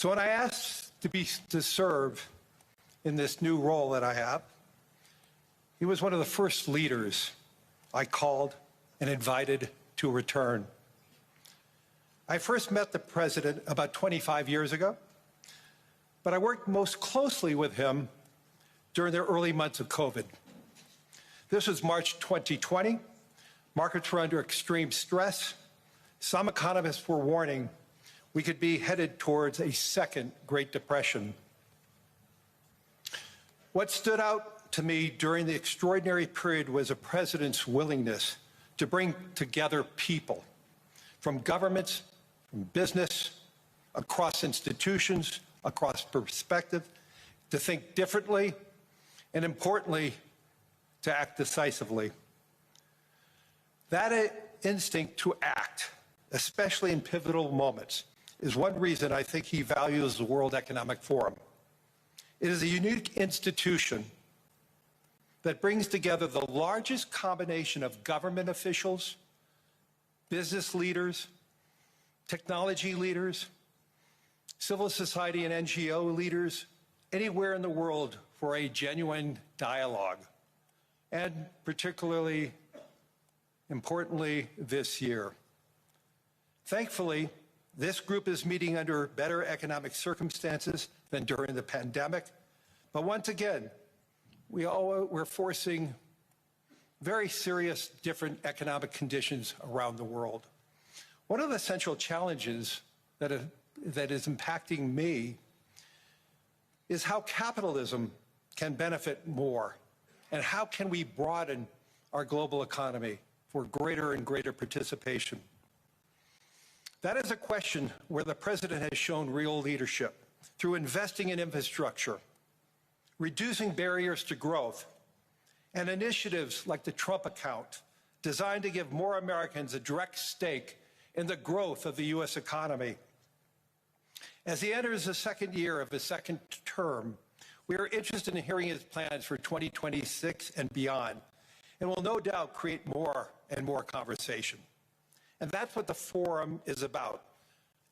So when I asked to serve in this new role that I have, he was one of the first leaders I called and invited to return. I first met the president about 25 years ago, but I worked most closely with him during the early months of COVID. This was March 2020. Markets were under extreme stress. Some economists were warning we could be headed towards a second Great Depression. What stood out to me during the extraordinary period was the president's willingness to bring together people from governments, from business, across institutions, across perspective, to think differently, and importantly, to act decisively. That instinct to act, especially in pivotal moments, is one reason I think he values the World Economic Forum. It is a unique institution that brings together the largest combination of government officials, business leaders, technology leaders, civil society and NGO leaders, anywhere in the world for a genuine dialogue. And particularly, importantly, this year. Thankfully, this group is meeting under better economic circumstances than during the pandemic. But once again, we're facing very serious different economic conditions around the world. One of the central challenges that is impacting me is how capitalism can benefit more, and how can we broaden our global economy for greater and greater participation. That is a question where the president has shown real leadership through investing in infrastructure, reducing barriers to growth, and initiatives like the Trump account, designed to give more Americans a direct stake in the growth of the U.S. economy. As he enters the second year of his second term, we are interested in hearing his plans for 2026 and beyond, and will no doubt create more and more conversation. And that's what the forum is about,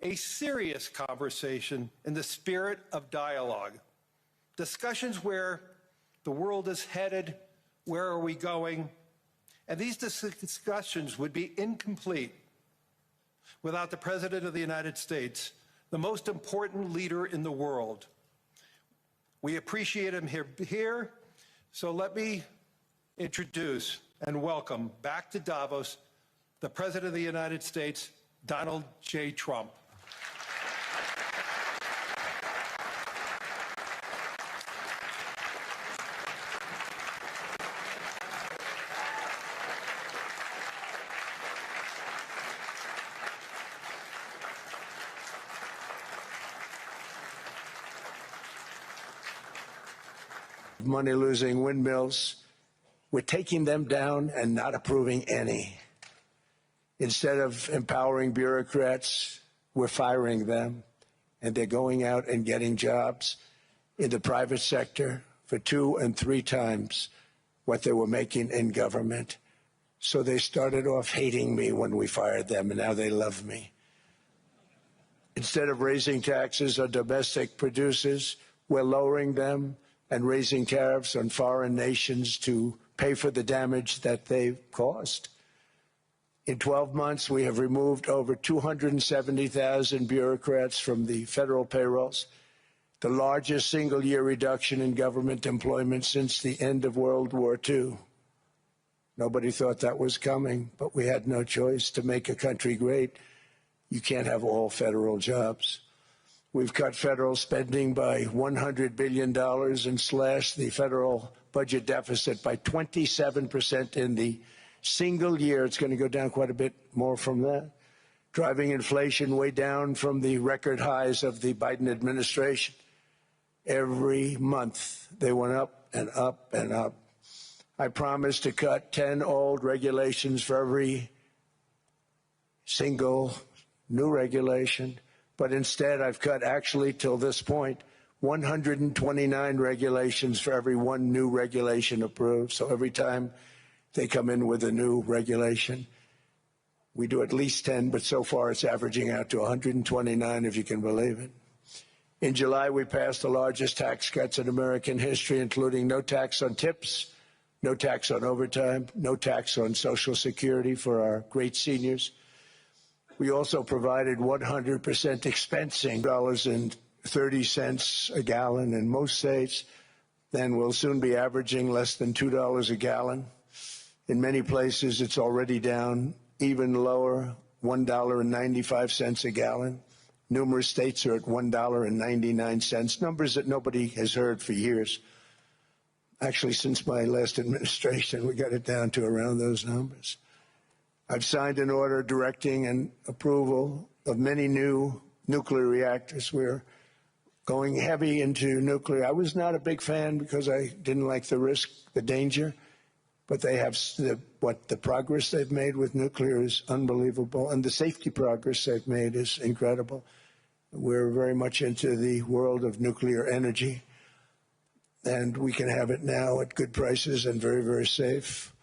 a serious conversation in the spirit of dialogue. Discussions where the world is headed, where are we going? And these discussions would be incomplete without the President of the United States, the most important leader in the world. We appreciate him here, so let me introduce and welcome back to Davos the President of the United States, Donald J. Trump. Money-losing windmills, we're taking them down and not approving any. Instead of empowering bureaucrats, we're firing them, and they're going out and getting jobs in the private sector for 2 and 3 times what they were making in government. So they started off hating me when we fired them, and now they love me. Instead of raising taxes on domestic producers, we're lowering them and raising tariffs on foreign nations to pay for the damage that they've caused. In 12 months, we have removed over 270,000 bureaucrats from the federal payrolls, the largest single-year reduction in government employment since the end of World War II. Nobody thought that was coming, but we had no choice. To make a country great, you can't have all federal jobs. We've cut federal spending by $100 billion and slashed the federal budget deficit by 27% in the single year. It's going to go down quite a bit more from that, driving inflation way down from the record highs of the Biden administration. Every month, they went up and up and up. I promised to cut 10 old regulations for every single new regulation. But instead, I've cut, actually, till this point, 129 regulations for every 1 new regulation approved. So every time they come in with a new regulation, we do at least 10, but so far it's averaging out to 129, if you can believe it. In July, we passed the largest tax cuts in American history, including no tax on tips, no tax on overtime, no tax on Social Security for our great seniors. We also provided 100% expensing, $30 a gallon in most states. Then we'll soon be averaging less than $2 a gallon. In many places, it's already down even lower, $1.95 a gallon. Numerous states are at $1.99, numbers that nobody has heard for years. Actually, since my last administration, we got it down to around those numbers. I've signed an order directing and approval of many new nuclear reactors. We're going heavy into nuclear. I was not a big fan because I didn't like the risk, the danger, but they have the progress they've made with nuclear is unbelievable, and the safety progress they've made is incredible. We're very much into the world of nuclear energy, and we can have it now at good prices and very, very safe.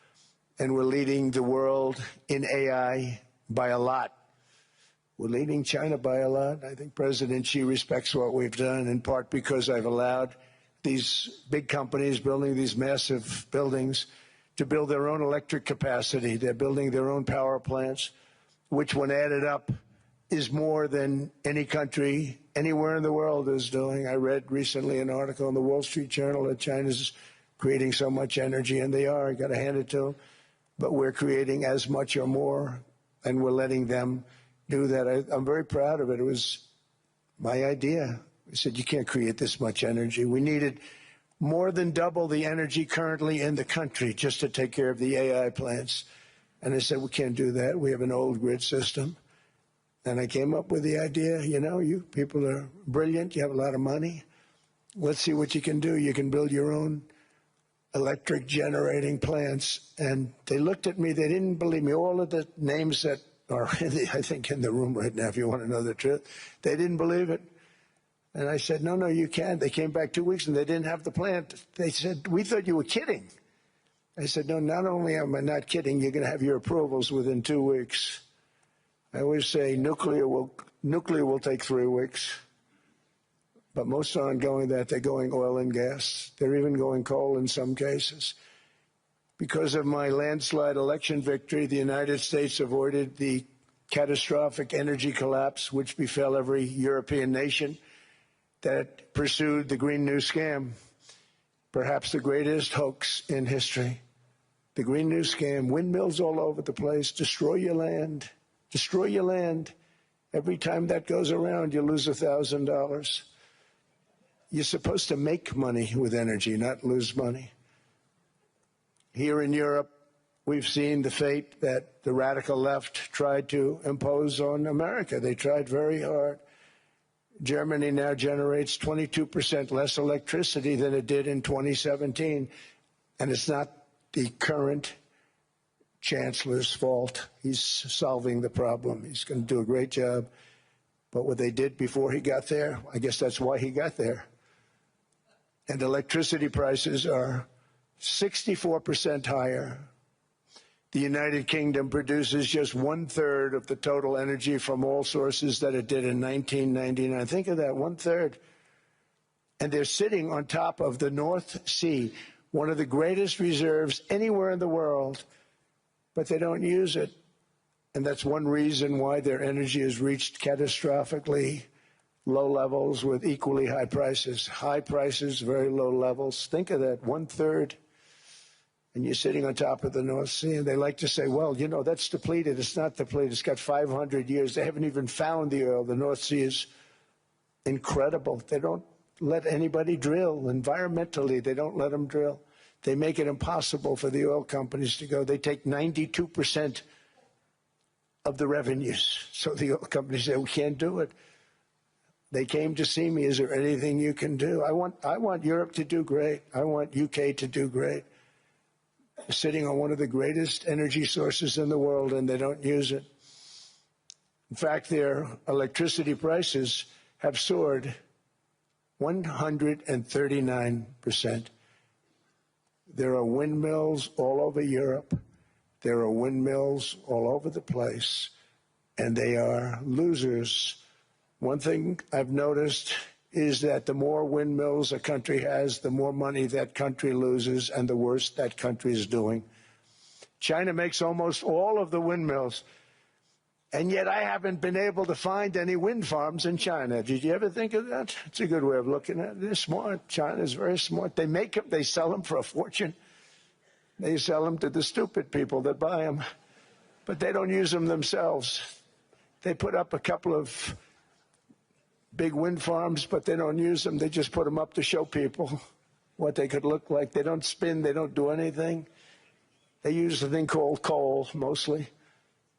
And we're leading the world in AI by a lot. We're leading China by a lot. I think President Xi respects what we've done, in part because I've allowed these big companies building these massive buildings to build their own electric capacity. They're building their own power plants, which when added up is more than any country anywhere in the world is doing. I read recently an article in the Wall Street Journal that China's creating so much energy, and they are. I got to hand it to them. But we're creating as much or more, and we're letting them do that. I'm very proud of it. It was my idea. I said, you can't create this much energy. We needed more than double the energy currently in the country just to take care of the AI plants. And I said, we can't do that. We have an old grid system. And I came up with the idea, you know, you people are brilliant. You have a lot of money. Let's see what you can do. You can build your own electric generating plants. And they looked at me. They didn't believe me. All of the names that are, I think, in the room right now, if you want to know the truth, they didn't believe it. And I said, no, you can't. They came back 2 weeks and they didn't have the plant. They said, we thought you were kidding. I said, no, not only am I not kidding, you're going to have your approvals within 2 weeks. I always say nuclear will take 3 weeks. But most aren't going that. They're going oil and gas. They're even going coal in some cases. Because of my landslide election victory, the United States avoided the catastrophic energy collapse which befell every European nation that pursued the Green New Scam, perhaps the greatest hoax in history. The Green New Scam, windmills all over the place, destroy your land, destroy your land. Every time that goes around, you lose $1,000. You're supposed to make money with energy, not lose money. Here in Europe, we've seen the fate that the radical left tried to impose on America. They tried very hard. Germany now generates 22% less electricity than it did in 2017. And it's not the current chancellor's fault. He's solving the problem. He's going to do a great job. But what they did before he got there, I guess that's why he got there. And electricity prices are 64% higher. The United Kingdom produces just 1/3 of the total energy from all sources that it did in 1999. Think of that, 1/3. And they're sitting on top of the North Sea, one of the greatest reserves anywhere in the world, but they don't use it. And that's one reason why their energy has reached catastrophically low levels with equally high prices. High prices, very low levels. Think of that, 1/3. And you're sitting on top of the North Sea, and they like to say, well, you know, that's depleted. It's not depleted. It's got 500 years. They haven't even found the oil. The North Sea is incredible. They don't let anybody drill. Environmentally, they don't let them drill. They make it impossible for the oil companies to go. They take 92% of the revenues. So the oil companies say, we can't do it. They came to see me. Is there anything you can do? I want Europe to do great. I want UK to do great. They're sitting on one of the greatest energy sources in the world, and they don't use it. In fact, their electricity prices have soared 139%. There are windmills all over Europe. There are windmills all over the place, and they are losers. One thing I've noticed is that the more windmills a country has, the more money that country loses and the worse that country is doing. China makes almost all of the windmills, and yet I haven't been able to find any wind farms in China. Did you ever think of that? It's a good way of looking at it. They're smart. China's very smart. They make them, they sell them for a fortune. They sell them to the stupid people that buy them, but they don't use them themselves. They put up a couple of big wind farms, but they don't use them. They just put them up to show people what they could look like. They don't spin. They don't do anything. They use a thing called coal, mostly.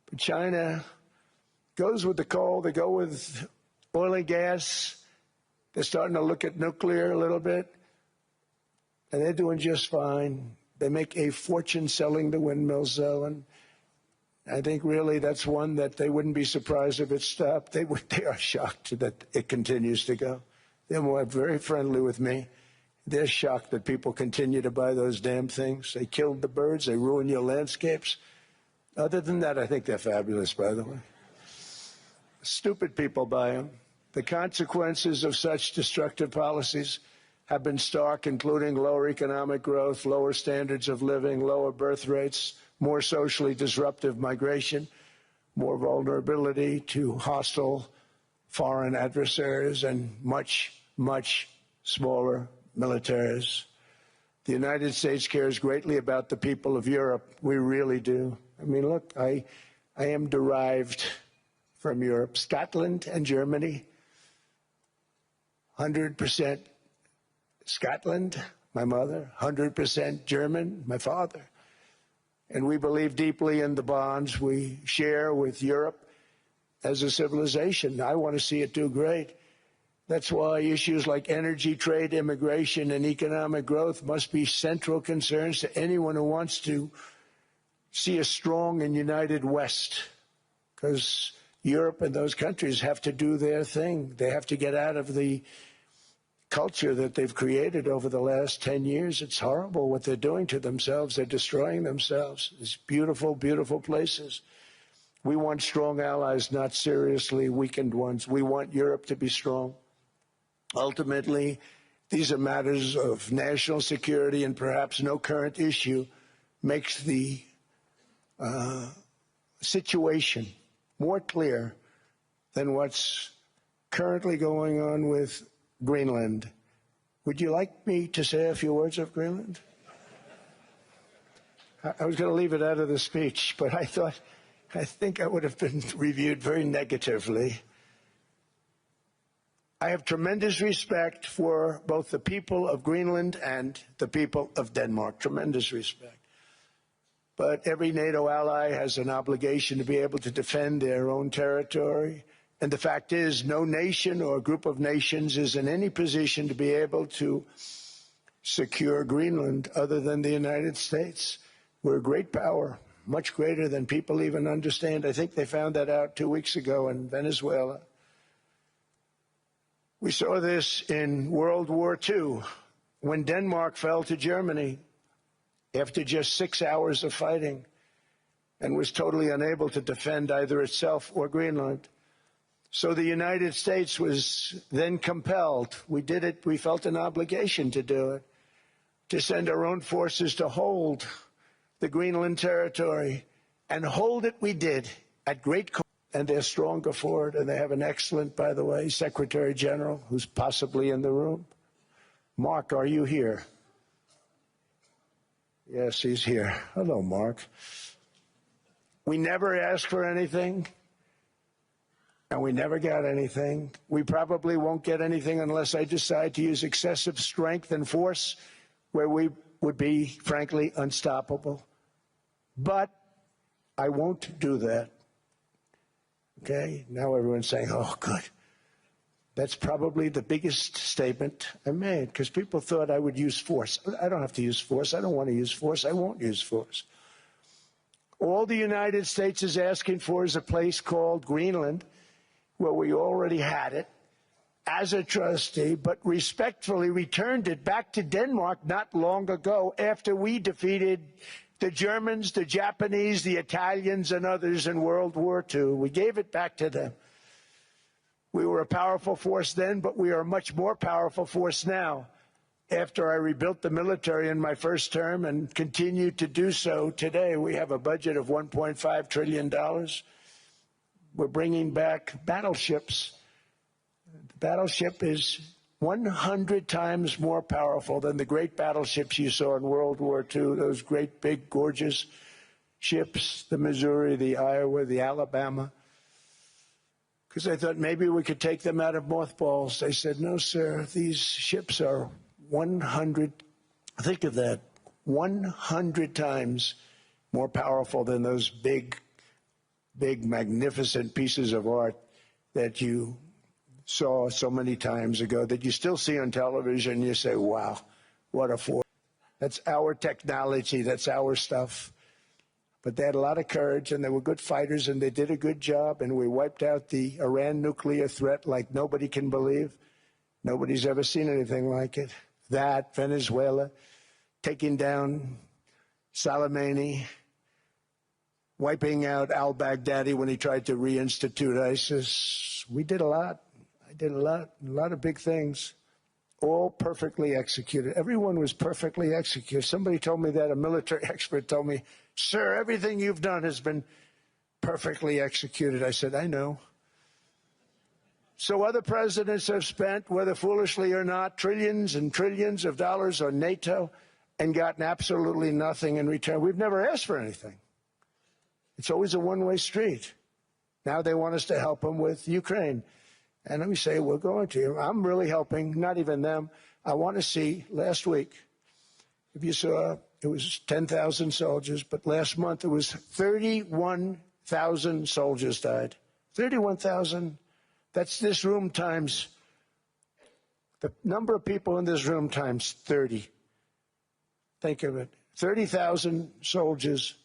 But China goes with the coal. They go with oil and gas. They're starting to look at nuclear a little bit. And they're doing just fine. They make a fortune selling the windmills, though, and I think really that's one that they wouldn't be surprised if it stopped. They are shocked that it continues to go. They're very friendly with me. They're shocked that people continue to buy those damn things. They killed the birds. They ruin your landscapes. Other than that, I think they're fabulous, by the way. Stupid people buy them. The consequences of such destructive policies have been stark, including lower economic growth, lower standards of living, lower birth rates, more socially disruptive migration, more vulnerability to hostile foreign adversaries, and much, much smaller militaries. The United States cares greatly about the people of Europe. We really do. I mean, look, I am derived from Europe. Scotland and Germany, 100% Scotland, my mother, 100% German, my father. And we believe deeply in the bonds we share with Europe as a civilization. I want to see it do great. That's why issues like energy, trade, immigration, and economic growth must be central concerns to anyone who wants to see a strong and united West, because Europe and those countries have to do their thing. They have to get out of the culture that they've created over the last 10 years. It's horrible what they're doing to themselves. They're destroying themselves. These beautiful, beautiful places. We want strong allies, not seriously weakened ones. We want Europe to be strong. Ultimately, these are matters of national security, and perhaps no current issue makes the situation more clear than what's currently going on with Greenland. Would you like me to say a few words of Greenland? I was going to leave it out of the speech, but I think I would have been reviewed very negatively. I have tremendous respect for both the people of Greenland and the people of Denmark, tremendous respect. But every NATO ally has an obligation to be able to defend their own territory. And the fact is, no nation or group of nations is in any position to be able to secure Greenland other than the United States. We're a great power, much greater than people even understand. I think they found that out 2 weeks ago in Venezuela. We saw this in World War II, when Denmark fell to Germany after just 6 hours of fighting and was totally unable to defend either itself or Greenland. So the United States was then compelled, we did it, we felt an obligation to do it, to send our own forces to hold the Greenland territory, and hold it we did at great cost. And they're stronger for it, and they have an excellent, by the way, Secretary General, who's possibly in the room. Mark, are you here? Yes, he's here. Hello, Mark. We never asked for anything, and we never got anything. We probably won't get anything unless I decide to use excessive strength and force where we would be, frankly, unstoppable. But I won't do that. Okay? Now everyone's saying, oh, good. That's probably the biggest statement I made, because people thought I would use force. I don't have to use force. I don't want to use force. I won't use force. All the United States is asking for is a place called Greenland, where we already had it as a trustee, but respectfully returned it back to Denmark not long ago after we defeated the Germans, the Japanese, the Italians, and others in World War II. We gave it back to them. We were a powerful force then, but we are a much more powerful force now. After I rebuilt the military in my first term and continue to do so today, we have a budget of $1.5 trillion. We're bringing back battleships. The battleship is 100 times more powerful than the great battleships you saw in World War II, those great, big, gorgeous ships, the Missouri, the Iowa, the Alabama. Because I thought maybe we could take them out of mothballs. They said, no, sir, these ships are 100, think of that, 100 times more powerful than those big, magnificent pieces of art that you saw so many times ago, that you still see on television. You say, wow, what a force. That's our technology, that's our stuff. But they had a lot of courage, and they were good fighters, and they did a good job, and we wiped out the Iran nuclear threat like nobody can believe. Nobody's ever seen anything like it. That, Venezuela, taking down Soleimani, wiping out al-Baghdadi when he tried to reinstitute ISIS. We did a lot. I did a lot of big things, all perfectly executed. Everyone was perfectly executed. Somebody told me that, a military expert told me, sir, everything you've done has been perfectly executed. I said, I know. So other presidents have spent, whether foolishly or not, trillions and trillions of dollars on NATO and gotten absolutely nothing in return. We've never asked for anything. It's always a one-way street. Now they want us to help them with Ukraine. And let me say, we're going to. I'm really helping, not even them. I want to see, last week, if you saw, it was 10,000 soldiers, but last month it was 31,000 soldiers died. 31,000. That's this room times, the number of people in this room times 30. Think of it. 30,000 soldiers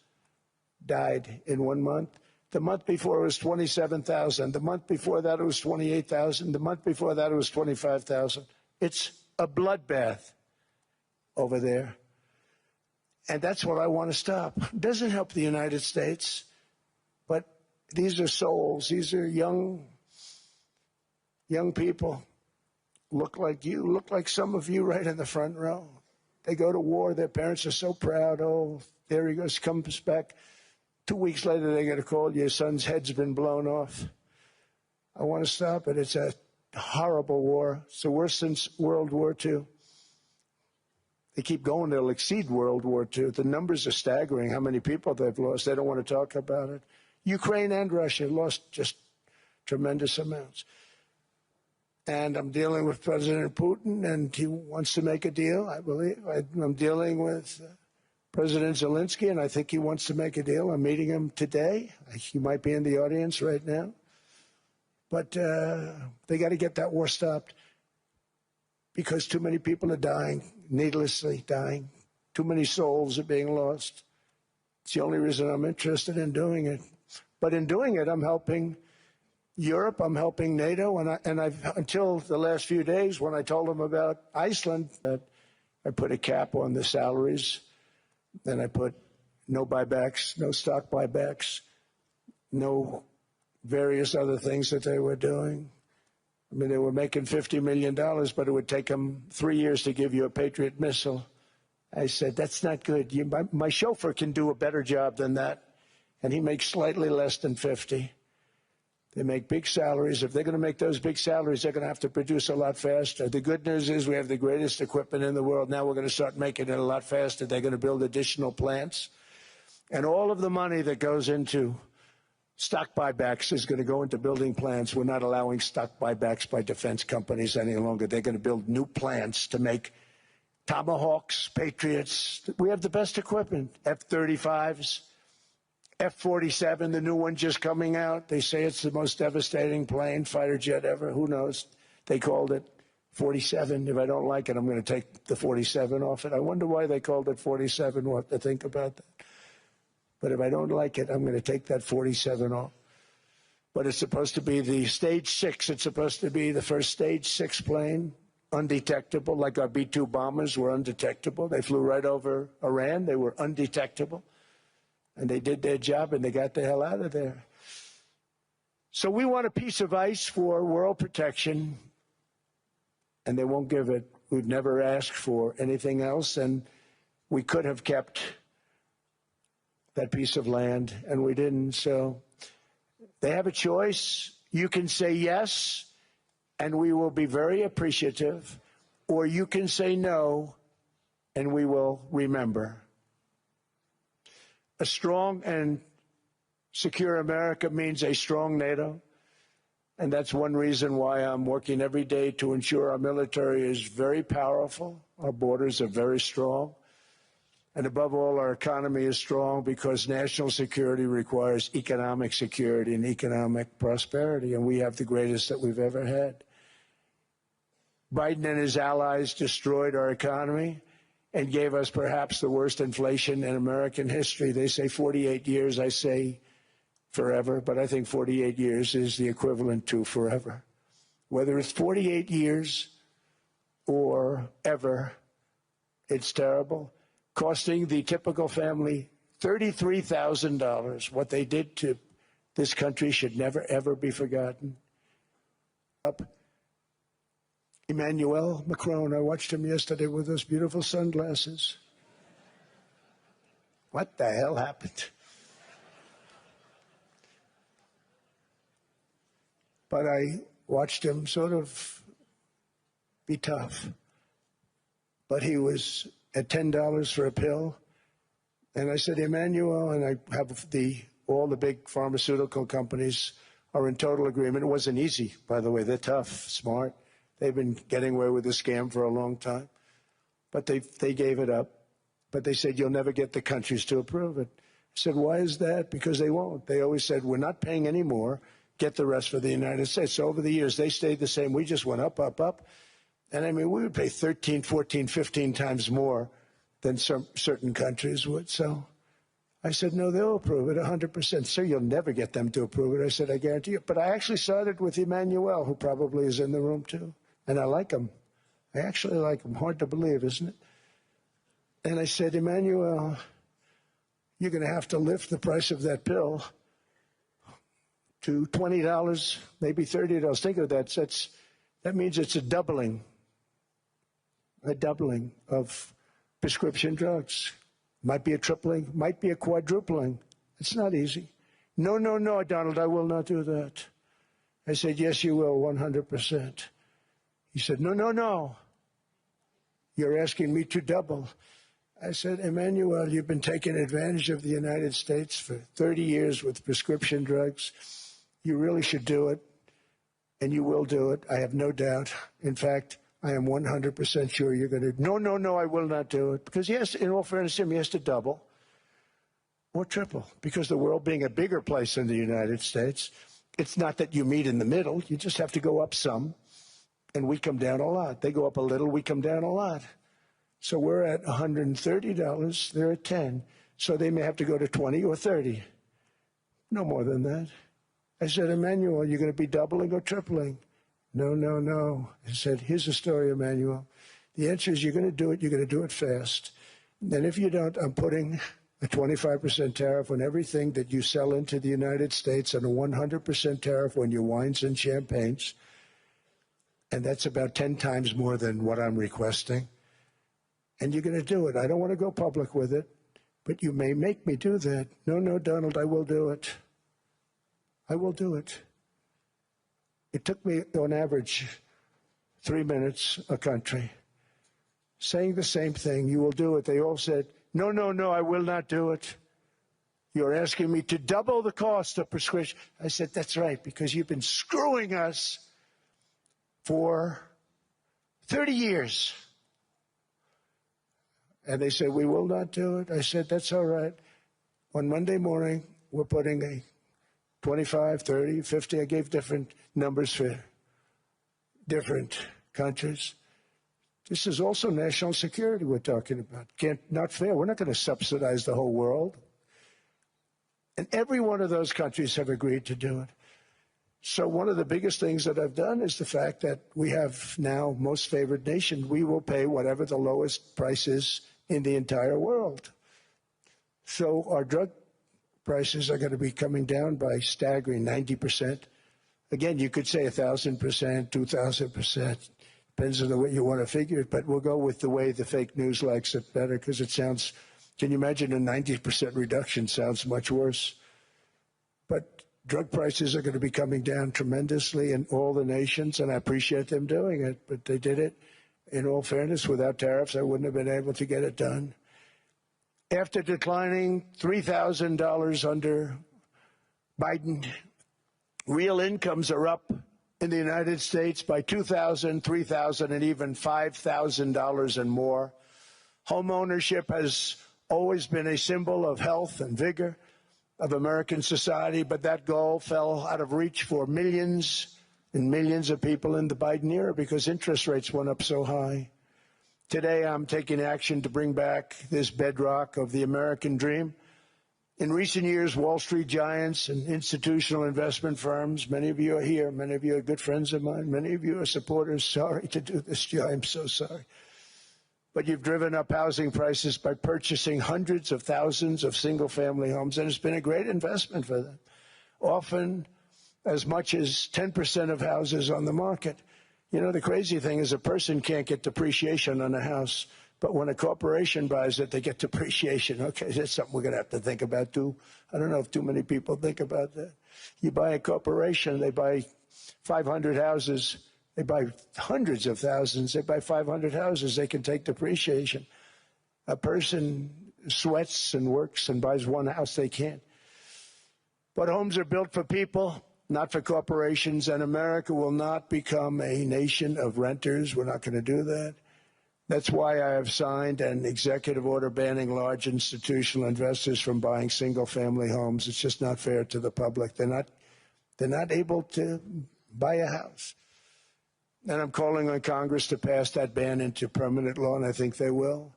died in 1 month. The month before it was 27,000. The month before that it was 28,000. The month before that it was 25,000. It's a bloodbath over there. And that's what I want to stop. It doesn't help the United States, but these are souls. These are young people. Look like you, look like some of you right in the front row. They go to war. Their parents are so proud. Oh, there he goes, comes back. 2 weeks later, they get a call, your son's head's been blown off. I want to stop it. It's a horrible war. It's the worst since World War II. They keep going. They'll exceed World War II. The numbers are staggering, how many people they've lost. They don't want to talk about it. Ukraine and Russia lost just tremendous amounts. And I'm dealing with President Putin, and he wants to make a deal, I believe. I'm dealing with President Zelensky, and I think he wants to make a deal. I'm meeting him today. He might be in the audience right now. But they got to get that war stopped because too many people are dying, needlessly dying. Too many souls are being lost. It's the only reason I'm interested in doing it. But in doing it, I'm helping Europe, I'm helping NATO, and I've until the last few days when I told them about Iceland, that I put a cap on the salaries. Then I put no buybacks, no stock buybacks, no various other things that they were doing. I mean, they were making $50 million, but it would take them 3 years to give you a Patriot missile. I said, that's not good. My chauffeur can do a better job than that, and he makes slightly less than 50. They make big salaries. If they're going to make those big salaries, they're going to have to produce a lot faster. The good news is we have the greatest equipment in the world. Now we're going to start making it a lot faster. They're going to build additional plants. And all of the money that goes into stock buybacks is going to go into building plants. We're not allowing stock buybacks by defense companies any longer. They're going to build new plants to make Tomahawks, Patriots. We have the best equipment, F-35s. F-47, the new one just coming out. They say it's the most devastating plane, fighter jet ever. Who knows? They called it 47. If I don't like it, I'm going to take the 47 off it. I wonder why they called it 47. We'll have to think about that. But if I don't like it, I'm going to take that 47 off. But it's supposed to be the Stage 6. It's supposed to be the first Stage 6 plane, undetectable, like our B-2 bombers were undetectable. They flew right over Iran. They were undetectable. And they did their job, and they got the hell out of there. So we want a piece of ice for world protection, and they won't give it. We've never asked for anything else, and we could have kept that piece of land, and we didn't. So they have a choice. You can say yes, and we will be very appreciative, or you can say no, and we will remember. A strong and secure America means a strong NATO, and that's one reason why I'm working every day to ensure our military is very powerful, our borders are very strong, and above all, our economy is strong because national security requires economic security and economic prosperity, and we have the greatest that we've ever had. Biden and his allies destroyed our economy and gave us perhaps the worst inflation in American history. They say 48 years, I say forever, but I think 48 years is the equivalent to forever. Whether it's 48 years or ever, it's terrible, costing the typical family $33,000. What they did to this country should never, ever be forgotten. Emmanuel Macron, I watched him yesterday with those beautiful sunglasses. What the hell happened? But I watched him sort of be tough. But he was at $10 for a pill. And I said, Emmanuel, and I have all the big pharmaceutical companies are in total agreement. It wasn't easy, by the way. They're tough, smart. They've been getting away with the scam for a long time. But they gave it up. But they said, you'll never get the countries to approve it. I said, why is that? Because they won't. They always said, we're not paying any more. Get the rest for the United States. So over the years, they stayed the same. We just went up, up, up. And I mean, we would pay 13, 14, 15 times more than some certain countries would. So I said, no, they'll approve it 100%. Sir, you'll never get them to approve it. I said, I guarantee you. But I actually started with Emmanuel, who probably is in the room too. And I like him. I actually like him. Hard to believe, isn't it? And I said, Emmanuel, you're going to have to lift the price of that pill to $20, maybe $30. Think of that. That means it's a doubling of prescription drugs. Might be a tripling, might be a quadrupling. It's not easy. No, no, no, Donald, I will not do that. I said, yes, you will, 100%. He said, no, no, no. You're asking me to double. I said, Emmanuel, you've been taking advantage of the United States for 30 years with prescription drugs. You really should do it, and you will do it. I have no doubt. In fact, I am 100% sure you're going to. No, no, no, I will not do it. Because, yes, in all fairness to him, he has to double or triple. Because the world being a bigger place than the United States, it's not that you meet in the middle. You just have to go up some, and we come down a lot. They go up a little, we come down a lot. So we're at $130, they're at 10. So they may have to go to 20 or 30. No more than that. I said, Emmanuel, you're going to be doubling or tripling? No, no, no. I said, here's the story, Emmanuel. The answer is you're going to do it. You're going to do it fast. And if you don't, I'm putting a 25% tariff on everything that you sell into the United States and a 100% tariff on your wines and champagnes. And that's about 10 times more than what I'm requesting. And you're going to do it. I don't want to go public with it, but you may make me do that. No, no, Donald, I will do it. I will do it. It took me, on average, 3 minutes a country, saying the same thing. You will do it. They all said, no, no, no, I will not do it. You're asking me to double the cost of prescription. I said, that's right, because you've been screwing us for 30 years. And they said, we will not do it. I said, that's all right. On Monday morning, we're putting a 25, 30, 50. I gave different numbers for different countries. This is also national security we're talking about. Not fair. We're not going to subsidize the whole world. And every one of those countries have agreed to do it. So one of the biggest things that I've done is the fact that we have now most favored nation. We will pay whatever the lowest price is in the entire world. So our drug prices are going to be coming down by staggering 90%. Again, you could say 1,000%, 2,000%. Depends on the way you want to figure it, but we'll go with the way the fake news likes it better because it sounds, can you imagine a 90% reduction sounds much worse. But drug prices are going to be coming down tremendously in all the nations, and I appreciate them doing it, but they did it, in all fairness, without tariffs. I wouldn't have been able to get it done. After declining $3,000 under Biden, real incomes are up in the United States by $2,000, $3,000, and even $5,000 and more. Home ownership has always been a symbol of health and vigor of American society, but that goal fell out of reach for millions and millions of people in the Biden era because interest rates went up so high. Today, I'm taking action to bring back this bedrock of the American dream. In recent years, Wall Street giants and institutional investment firms, many of you are here, many of you are good friends of mine, many of you are supporters. Sorry to do this to you, I'm so sorry. But you've driven up housing prices by purchasing hundreds of thousands of single-family homes, and it's been a great investment for them. Often as much as 10% of houses on the market. You know, the crazy thing is a person can't get depreciation on a house, but when a corporation buys it, they get depreciation. Okay, that's something we're going to have to think about, too. I don't know if too many people think about that. You buy a corporation, they buy 500 houses. They buy hundreds of thousands. They buy 500 houses. They can take depreciation. A person sweats and works and buys one house, they can't. But homes are built for people, not for corporations, and America will not become a nation of renters. We're not going to do that. That's why I have signed an executive order banning large institutional investors from buying single-family homes. It's just not fair to the public. They're not able to buy a house. And I'm calling on Congress to pass that ban into permanent law, and I think they will.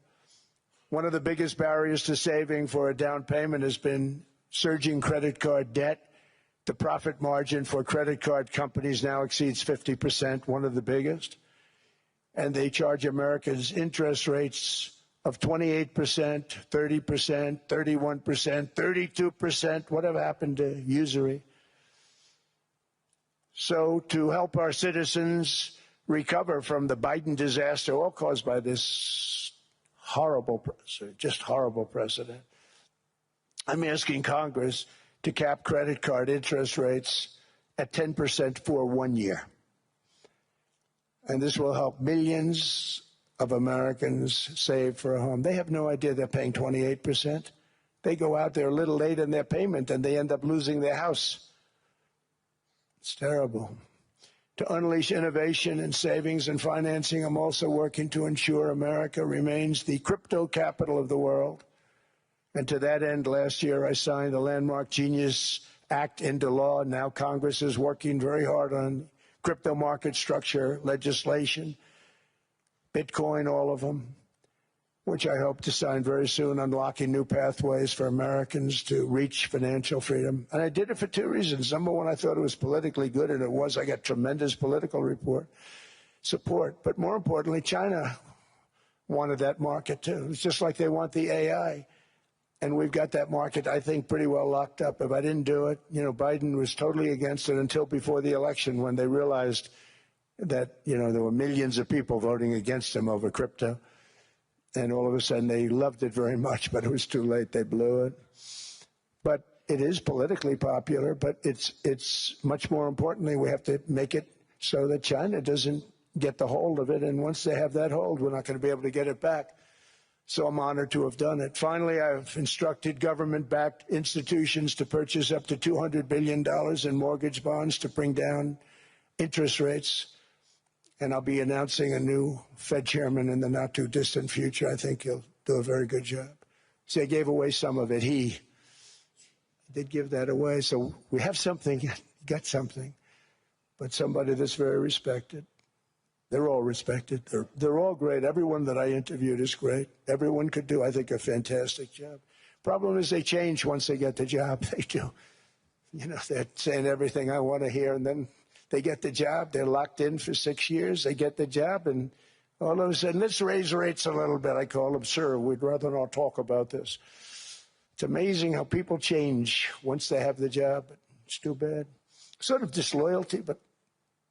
One of the biggest barriers to saving for a down payment has been surging credit card debt. The profit margin for credit card companies now exceeds 50%, one of the biggest. And they charge Americans interest rates of 28%, 30%, 31%, 32%. Whatever happened to usury? So to help our citizens recover from the Biden disaster, all caused by this horrible precedent, I'm asking Congress to cap credit card interest rates at 10% for 1 year. And this will help millions of Americans save for a home. They have no idea they're paying 28%. They go out there a little late in their payment and they end up losing their house. It's terrible. To unleash innovation in savings and financing, I'm also working to ensure America remains the crypto capital of the world. And to that end, last year I signed the landmark Genius Act into law. Now Congress is working very hard on crypto market structure legislation, Bitcoin, all of them, which I hope to sign very soon, unlocking new pathways for Americans to reach financial freedom. And I did it for two reasons. Number one, I thought it was politically good, and it was. I got tremendous political support. But more importantly, China wanted that market, too. It's just like they want the AI. And we've got that market, I think, pretty well locked up. If I didn't do it, you know, Biden was totally against it until before the election when they realized that, you know, there were millions of people voting against him over crypto. And all of a sudden they loved it very much, but it was too late. They blew it. But it is politically popular, but it's much more importantly, we have to make it so that China doesn't get the hold of it. And once they have that hold, we're not going to be able to get it back. So I'm honored to have done it. Finally, I've instructed government-backed institutions to purchase up to $200 billion in mortgage bonds to bring down interest rates. And I'll be announcing a new Fed chairman in the not-too-distant future. I think he'll do a very good job. See, I gave away some of it. He did give that away. So we have something, got something, but somebody that's very respected. They're all respected. They're all great. Everyone that I interviewed is great. Everyone could do, I think, a fantastic job. Problem is they change once they get the job. They do. You know, they're saying everything I want to hear, and then they get the job. They're locked in for 6 years. They get the job, and all of a sudden, let's raise rates a little bit. I call them, sir, we'd rather not talk about this. It's amazing how people change once they have the job. It's too bad. sort of disloyalty, but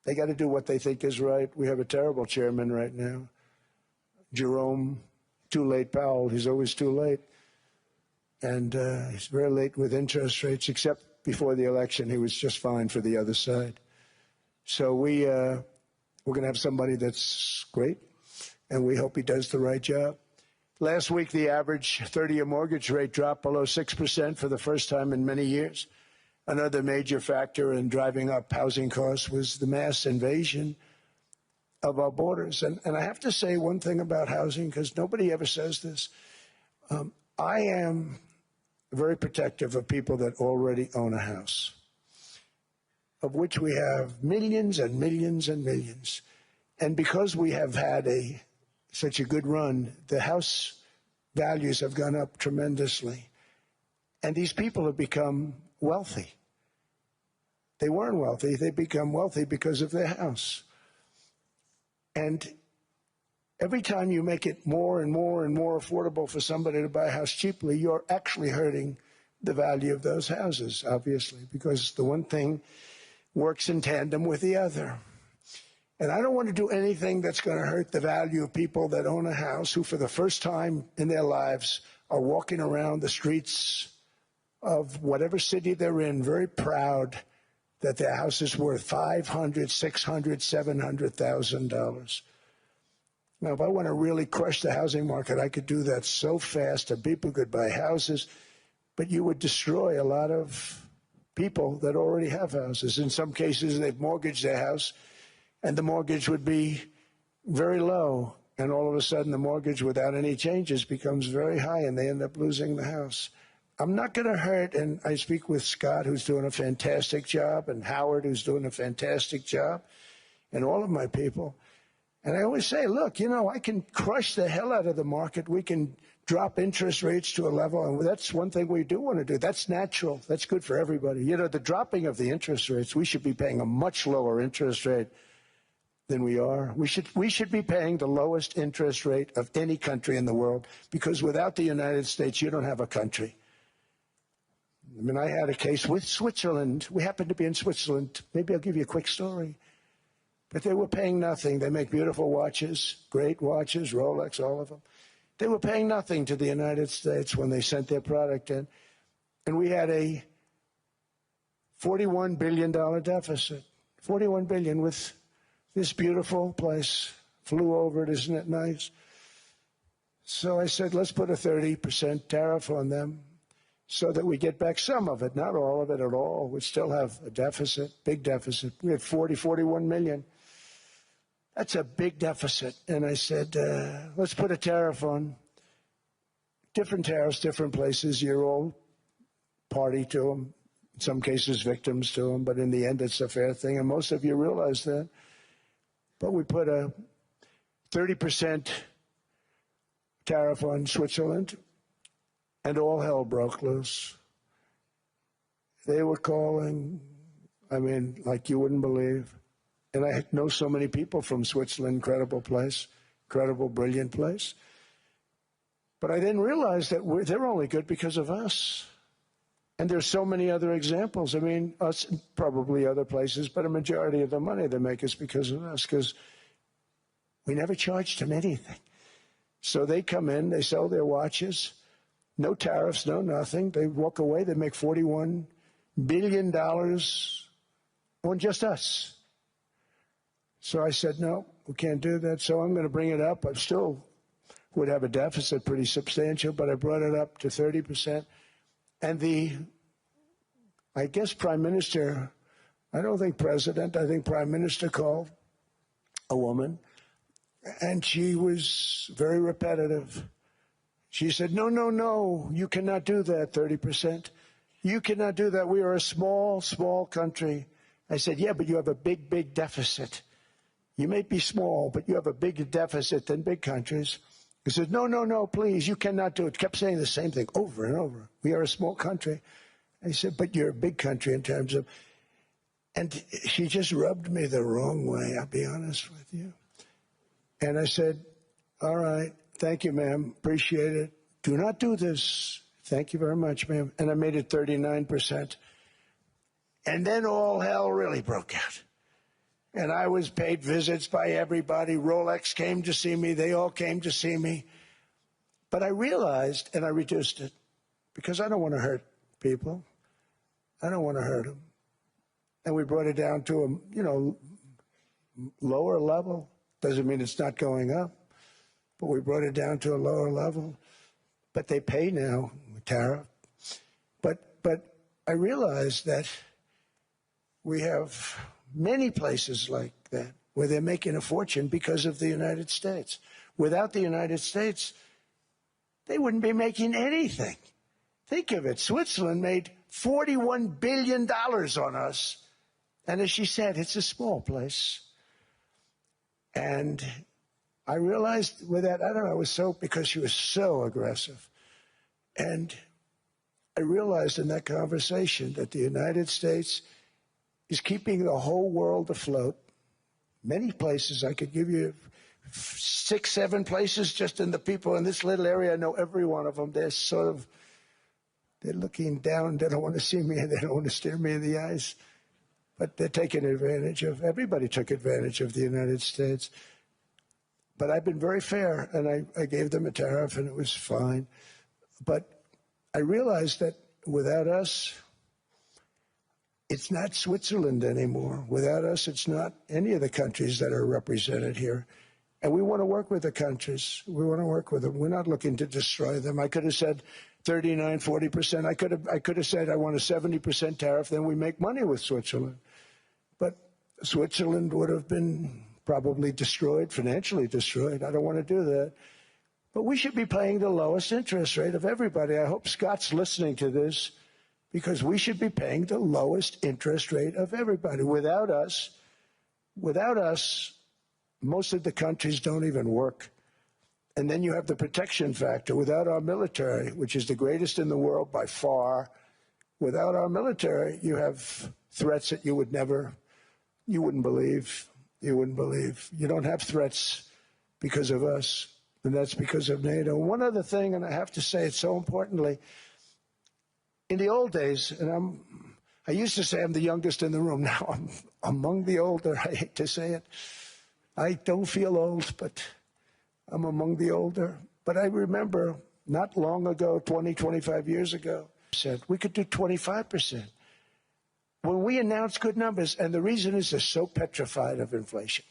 they got to do what they think is right. We have a terrible chairman right now, Jerome, too late Powell. He's always too late. And he's very late with interest rates, except before the election, he was just fine for the other side. So we're going to have somebody that's great, and we hope he does the right job. Last week, the average 30-year mortgage rate dropped below 6% for the first time in many years. Another major factor in driving up housing costs was the mass invasion of our borders. And I have to say one thing about housing, because nobody ever says this. I am very protective of people that already own a house, of which we have millions and millions and millions. And because we have had such a good run, the house values have gone up tremendously. And these people have become wealthy. They weren't wealthy. They become wealthy because of their house. And every time you make it more and more and more affordable for somebody to buy a house cheaply, you're actually hurting the value of those houses, obviously, because the one thing works in tandem with the other. And I don't want to do anything that's going to hurt the value of people that own a house who, for the first time in their lives, are walking around the streets of whatever city they're in, very proud that their house is worth $500,000, $600,000, $700,000. Now, if I want to really crush the housing market, I could do that so fast and people could buy houses, but you would destroy a lot of people that already have houses. In some cases, they've mortgaged their house, and the mortgage would be very low, and all of a sudden the mortgage without any changes becomes very high, and they end up losing the house. I'm not going to hurt, and I speak with Scott, who's doing a fantastic job, and Howard, who's doing a fantastic job, and all of my people. And I always say, look, you know, I can crush the hell out of the market. We can drop interest rates to a level, and that's one thing we do want to do. That's natural. That's good for everybody. You know, the dropping of the interest rates, we should be paying a much lower interest rate than we are. We should be paying the lowest interest rate of any country in the world, because without the United States, you don't have a country. I mean, I had a case with Switzerland. We happened to be in Switzerland. Maybe I'll give you a quick story. But they were paying nothing. They make beautiful watches, great watches, Rolex, all of them. They were paying nothing to the United States when they sent their product in. And we had a $41 billion deficit. $41 billion with this beautiful place. Flew over it, isn't it nice? So I said, let's put a 30% tariff on them so that we get back some of it, not all of it at all. We still have a deficit, big deficit. We had 41 million. That's a big deficit. And I said, let's put a tariff on. Different tariffs, different places. You're all party to them. In some cases, victims to them. But in the end, it's a fair thing. And most of you realize that. But we put a 30% tariff on Switzerland, and all hell broke loose. They were calling, I mean, like you wouldn't believe. And I know so many people from Switzerland, incredible place, incredible, brilliant place. But I didn't realize that they're only good because of us. And there's so many other examples. I mean, us, probably other places, but a majority of the money they make is because of us, because we never charged them anything. So they come in, they sell their watches, no tariffs, no nothing. They walk away, they make $41 billion on just us. So I said, no, we can't do that. So I'm going to bring it up. I still would have a deficit pretty substantial, but I brought it up to 30%. And I guess Prime Minister, I don't think President, I think Prime Minister called a woman, and she was very repetitive. She said, no, no, no, you cannot do that, 30%. You cannot do that. We are a small, small country. I said, yeah, but you have a big, big deficit. You may be small, but you have a bigger deficit than big countries. He said, no, no, no, please, you cannot do it. Kept saying the same thing over and over. We are a small country. I said, but you're a big country in terms of, and she just rubbed me the wrong way, I'll be honest with you. And I said, all right, thank you, ma'am, appreciate it. Do not do this. Thank you very much, ma'am. And I made it 39%. And then all hell really broke out. And I was paid visits by everybody. Rolex came to see me. They all came to see me. But I realized, and I reduced it, because I don't want to hurt people. I don't want to hurt them. And we brought it down to a, lower level. Doesn't mean it's not going up, but we brought it down to a lower level. But they pay now, tariff. But I realized that we have many places like that where they're making a fortune because of the United States. Without the United States, they wouldn't be making anything. Think of it. Switzerland made $41 billion on us. And as she said, it's a small place. And I realized with that, I don't know, it was so, because she was so aggressive. And I realized in that conversation that the United States is keeping the whole world afloat. Many places, I could give you 6, 7 places just in the people in this little area. I know every one of them. They're looking down. They don't want to see me, and they don't want to stare me in the eyes. But they're taking advantage of, everybody took advantage of the United States. But I've been very fair, and I gave them a tariff, and it was fine. But I realized that without us, it's not Switzerland anymore. Without us, it's not any of the countries that are represented here. And we want to work with the countries. We want to work with them. We're not looking to destroy them. I could have said 39, 40%. I could have said I want a 70% tariff, then we make money with Switzerland. But Switzerland would have been probably destroyed, financially destroyed. I don't want to do that. But we should be paying the lowest interest rate of everybody. I hope Scott's listening to this, because we should be paying the lowest interest rate of everybody. Without us, most of the countries don't even work. And then you have the protection factor. Without our military, which is the greatest in the world by far, without our military, you have threats that you wouldn't believe. You wouldn't believe. You don't have threats because of us, and that's because of NATO. One other thing, and I have to say it so importantly, in the old days, and I used to say I'm the youngest in the room. Now I'm among the older. I hate to say it. I don't feel old, but I'm among the older. But I remember not long ago, 20, 25 years ago, said we could do 25%. When we announced good numbers, and the reason is they're so petrified of inflation.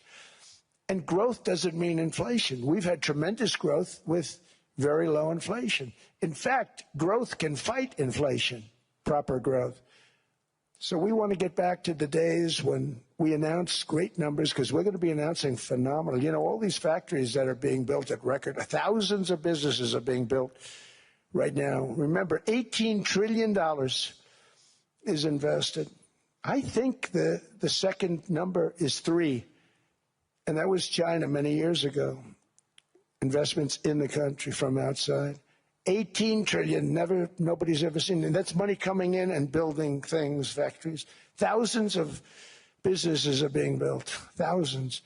And growth doesn't mean inflation. We've had tremendous growth with very low inflation. In fact, growth can fight inflation, proper growth. So we want to get back to the days when we announce great numbers, because we're going to be announcing phenomenal. You know, all these factories that are being built at record, thousands of businesses are being built right now. Remember, $18 trillion is invested. I think the second number is 3, and that was China many years ago. Investments in the country from outside. 18 trillion, nobody's ever seen. And that's money coming in and building things, factories. Thousands of businesses are being built, thousands.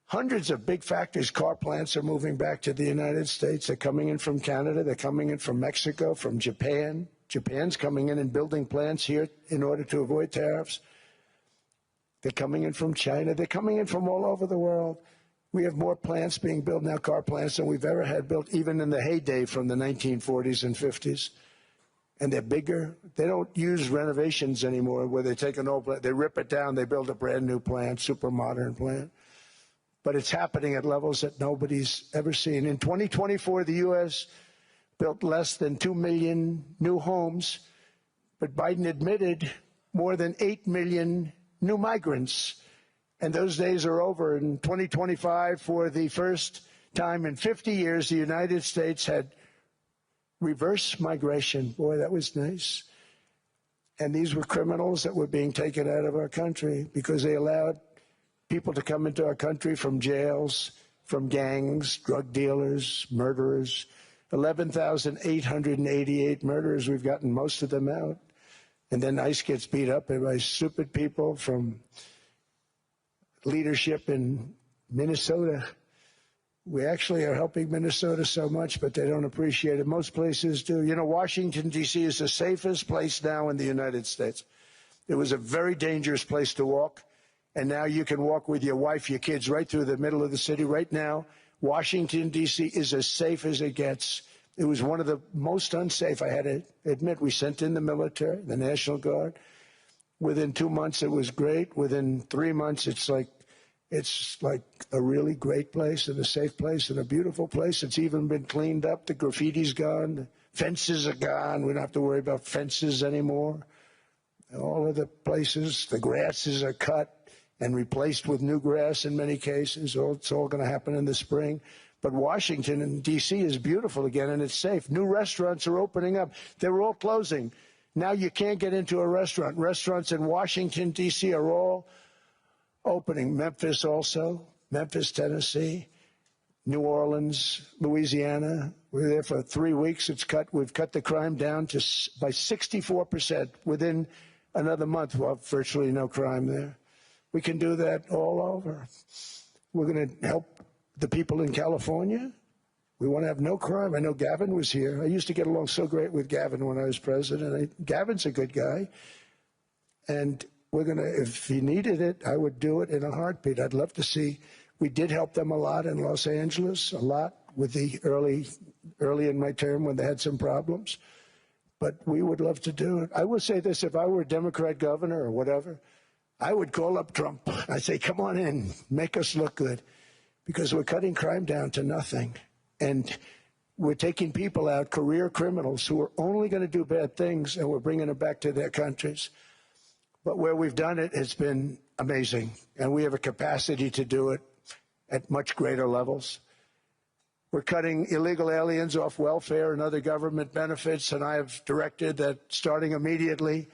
Hundreds of big factories, car plants are moving back to the United States. They're coming in from Canada, they're coming in from Mexico, from Japan. Japan's coming in and building plants here in order to avoid tariffs. They're coming in from China, they're coming in from all over the world. We have more plants being built now, car plants, than we've ever had built, even in the heyday from the 1940s and 50s. And they're bigger. They don't use renovations anymore where they take an old plant, they rip it down, they build a brand new plant, super modern plant. But it's happening at levels that nobody's ever seen. In 2024, the U.S. built less than 2 million new homes, but Biden admitted more than 8 million new migrants. And those days are over. In 2025, for the first time in 50 years, the United States had reverse migration. Boy, that was nice. And these were criminals that were being taken out of our country because they allowed people to come into our country from jails, from gangs, drug dealers, murderers. 11,888 murderers. We've gotten most of them out. And then ICE gets beat up by stupid people from leadership in Minnesota. We actually are helping Minnesota so much, but they don't appreciate it. Most places do. You know, Washington, D.C. is the safest place now in the United States. It was a very dangerous place to walk. And now you can walk with your wife, your kids, right through the middle of the city. Right now, Washington, D.C. is as safe as it gets. It was one of the most unsafe, I had to admit. We sent in the military, the National Guard. Within 2 months, it was great. Within 3 months, it's like a really great place and a safe place and a beautiful place. It's even been cleaned up. The graffiti's gone. The fences are gone. We don't have to worry about fences anymore. All of the places, the grasses are cut and replaced with new grass in many cases. It's all going to happen in the spring. But Washington and D.C. is beautiful again, and it's safe. New restaurants are opening up. They were all closing. Now you can't get into a restaurant. Restaurants in Washington, D.C. are all opening. Memphis also, Memphis, Tennessee, New Orleans, Louisiana. We were there for 3 weeks. We've cut the crime down by 64%. Within another month, we'll have virtually no crime there. We can do that all over. We're going to help the people in California. We want to have no crime. I know Gavin was here. I used to get along so great with Gavin when I was president. Gavin's a good guy. And we're going to, if he needed it, I would do it in a heartbeat. I'd love to see. We did help them a lot in Los Angeles, a lot with the early in my term when they had some problems. But we would love to do it. I will say this, if I were a Democrat governor or whatever, I would call up Trump. I'd say, come on in, make us look good, because we're cutting crime down to nothing. And we're taking people out, career criminals, who are only going to do bad things, and we're bringing them back to their countries. But where we've done it, it's been amazing. And we have a capacity to do it at much greater levels. We're cutting illegal aliens off welfare and other government benefits, and I have directed that starting immediately,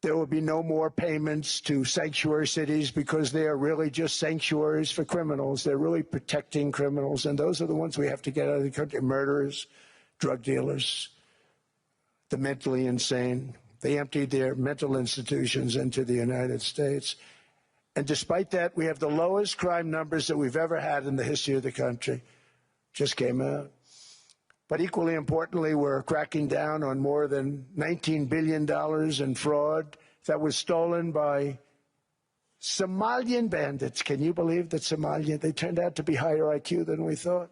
there will be no more payments to sanctuary cities, because they are really just sanctuaries for criminals. They're really protecting criminals, and those are the ones we have to get out of the country. Murderers, drug dealers, the mentally insane. They emptied their mental institutions into the United States. And despite that, we have the lowest crime numbers that we've ever had in the history of the country. Just came out. But equally importantly, we're cracking down on more than $19 billion in fraud that was stolen by Somalian bandits. Can you believe that they turned out to be higher IQ than we thought?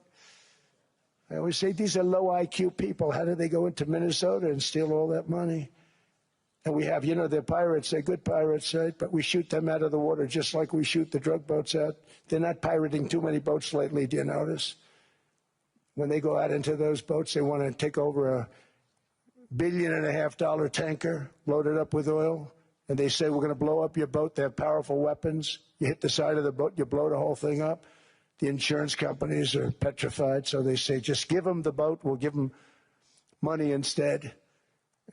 I always say these are low IQ people. How do they go into Minnesota and steal all that money? And we have, they're pirates. They're good pirates, right? But we shoot them out of the water just like we shoot the drug boats out. They're not pirating too many boats lately, do you notice? When they go out into those boats, they want to take over $1.5 billion tanker loaded up with oil, and they say, we're going to blow up your boat. They have powerful weapons. You hit the side of the boat, you blow the whole thing up. The insurance companies are petrified, so they say, just give them the boat. We'll give them money instead.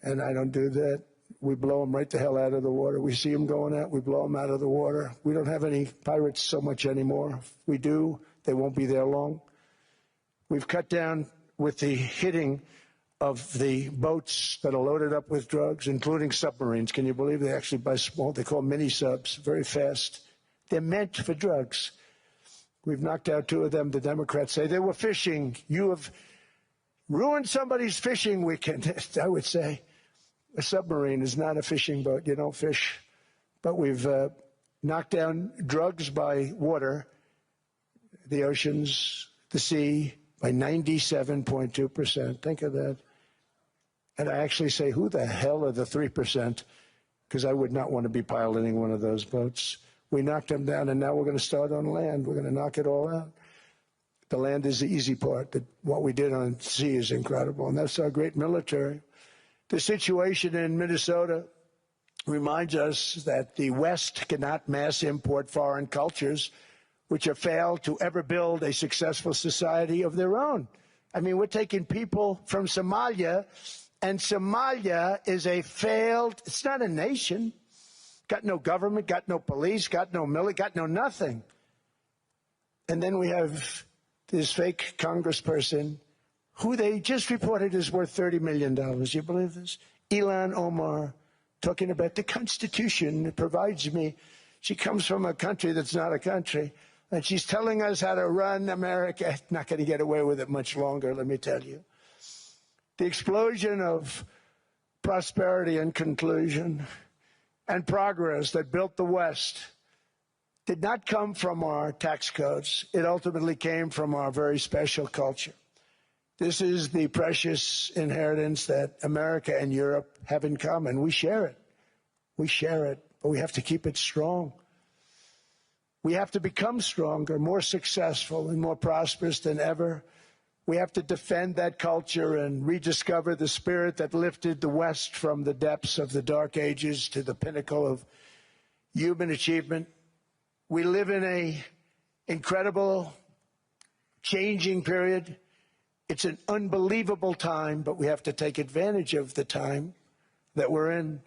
And I don't do that. We blow them right the hell out of the water. We see them going out, we blow them out of the water. We don't have any pirates so much anymore. If we do, they won't be there long. We've cut down with the hitting of the boats that are loaded up with drugs, including submarines. Can you believe they actually buy small, they call mini subs, very fast. They're meant for drugs. We've knocked out 2 of them. The Democrats say they were fishing. You have ruined somebody's fishing weekend. I would say a submarine is not a fishing boat. You don't fish. But we've knocked down drugs by water, the oceans, the sea, by 97.2%. Think of that. And I actually say, who the hell are the 3%? Because I would not want to be piloting one of those boats. We knocked them down, and now we're going to start on land. We're going to knock it all out. The land is the easy part. What we did on sea is incredible, and that's our great military. The situation in Minnesota reminds us that the West cannot mass import foreign cultures which have failed to ever build a successful society of their own. I mean, we're taking people from Somalia, and Somalia is a failed, it's not a nation, got no government, got no police, got no military, got no nothing. And then we have this fake congressperson who they just reported is worth $30 million. You believe this? Ilhan Omar, talking about the Constitution that provides me. She comes from a country that's not a country. And she's telling us how to run America. Not going to get away with it much longer, let me tell you. The explosion of prosperity and conclusion and progress that built the West did not come from our tax codes. It ultimately came from our very special culture. This is the precious inheritance that America and Europe have in common. We share it. We share it, but we have to keep it strong. We have to become stronger, more successful, and more prosperous than ever. We have to defend that culture and rediscover the spirit that lifted the West from the depths of the Dark Ages to the pinnacle of human achievement. We live in an incredible, changing period. It's an unbelievable time, but we have to take advantage of the time that we're in.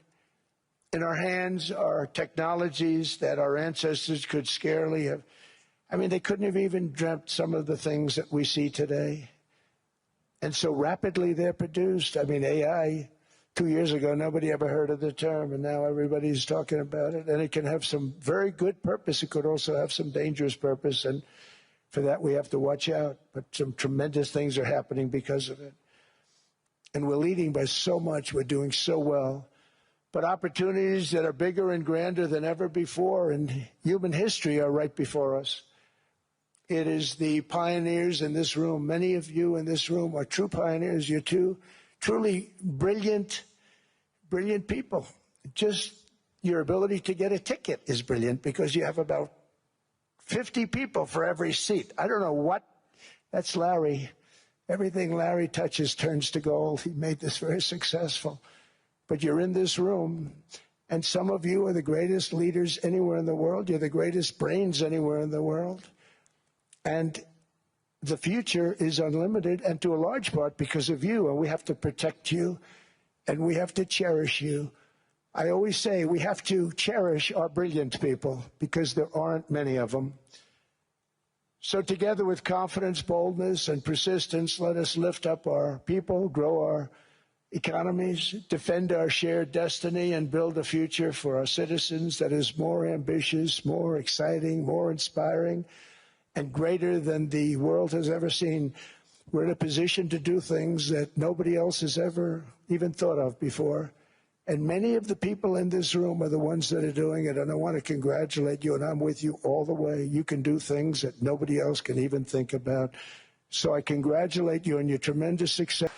In our hands are technologies that our ancestors could scarcely have. I mean, they couldn't have even dreamt some of the things that we see today. And so rapidly they're produced. I mean, AI, 2 years ago, nobody ever heard of the term, and now everybody's talking about it. And it can have some very good purpose. It could also have some dangerous purpose, and for that we have to watch out. But some tremendous things are happening because of it. And we're leading by so much. We're doing so well. But opportunities that are bigger and grander than ever before in human history are right before us. It is the pioneers in this room. Many of you in this room are true pioneers. You're truly brilliant people. Just your ability to get a ticket is brilliant because you have about 50 people for every seat. I don't know what. That's Larry. Everything Larry touches turns to gold. He made this very successful. But you're in this room, and some of you are the greatest leaders anywhere in the world. You're the greatest brains anywhere in the world. And the future is unlimited, and to a large part because of you, and we have to protect you, and we have to cherish you. I always say we have to cherish our brilliant people because there aren't many of them. So together with confidence, boldness, and persistence, let us lift up our people, grow our economies, defend our shared destiny, and build a future for our citizens that is more ambitious, more exciting, more inspiring, and greater than the world has ever seen. We're in a position to do things that nobody else has ever even thought of before. And many of the people in this room are the ones that are doing it. And I want to congratulate you, and I'm with you all the way. You can do things that nobody else can even think about. So I congratulate you on your tremendous success.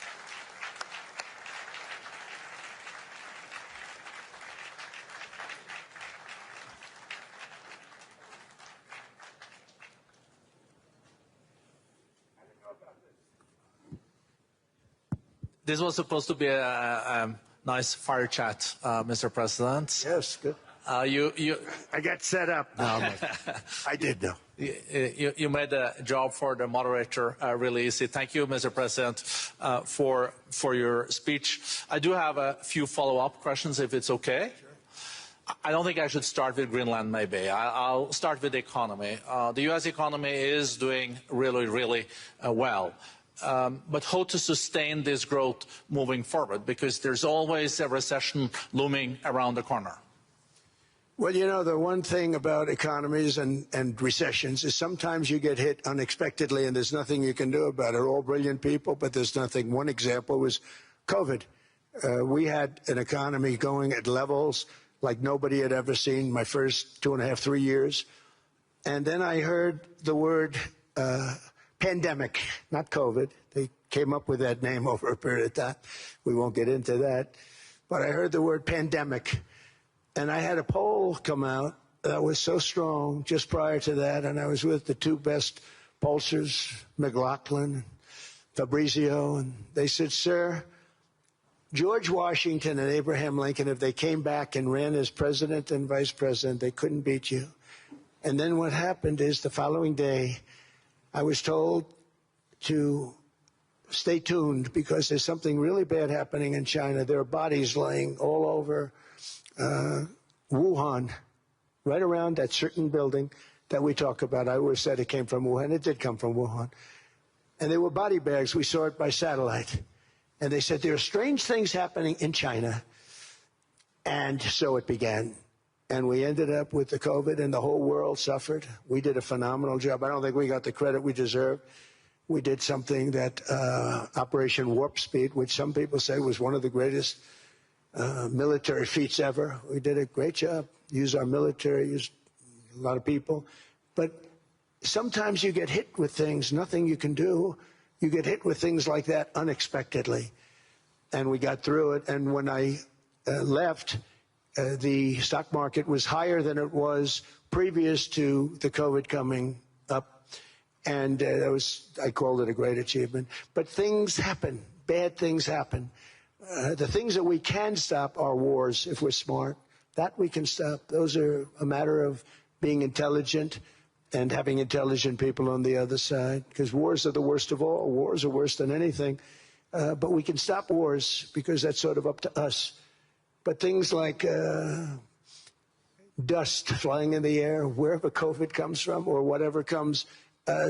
This was supposed to be a nice fire chat, Mr. President. Yes, good. I got set up. No, I did, though. You made the job for the moderator really easy. Thank you, Mr. President, for your speech. I do have a few follow-up questions, if it's okay. Sure. I don't think I should start with Greenland, maybe. I'll start with the economy. The U.S. economy is doing really, really well. But how to sustain this growth moving forward? Because there's always a recession looming around the corner. Well, you know, the one thing about economies and recessions is sometimes you get hit unexpectedly and there's nothing you can do about it. All brilliant people, but there's nothing. One example was COVID. We had an economy going at levels like nobody had ever seen my first 2.5, 3 years. And then I heard the word pandemic, not COVID. They came up with that name over a period of time. We won't get into that. But I heard the word pandemic. And I had a poll come out that was so strong just prior to that. And I was with the two best pollsters, McLaughlin, Fabrizio. And they said, sir, George Washington and Abraham Lincoln, if they came back and ran as president and vice president, they couldn't beat you. And then what happened is the following day, I was told to stay tuned because there's something really bad happening in China. There are bodies laying all over Wuhan, right around that certain building that we talk about. I always said it came from Wuhan. It did come from Wuhan. And they were body bags. We saw it by satellite. And they said, there are strange things happening in China. And so it began. And we ended up with the COVID, and the whole world suffered. We did a phenomenal job. I don't think we got the credit we deserve. We did something that Operation Warp Speed, which some people say was one of the greatest military feats ever. We did a great job. Used our military, used a lot of people. But sometimes you get hit with things, nothing you can do. You get hit with things like that unexpectedly. And we got through it. And when I left, the stock market was higher than it was previous to the COVID coming up. And I called it a great achievement. But things happen. Bad things happen. The things that we can stop are wars if we're smart. That we can stop. Those are a matter of being intelligent and having intelligent people on the other side. Because wars are the worst of all. Wars are worse than anything. But we can stop wars because that's sort of up to us. But things like dust flying in the air, wherever COVID comes from or whatever comes,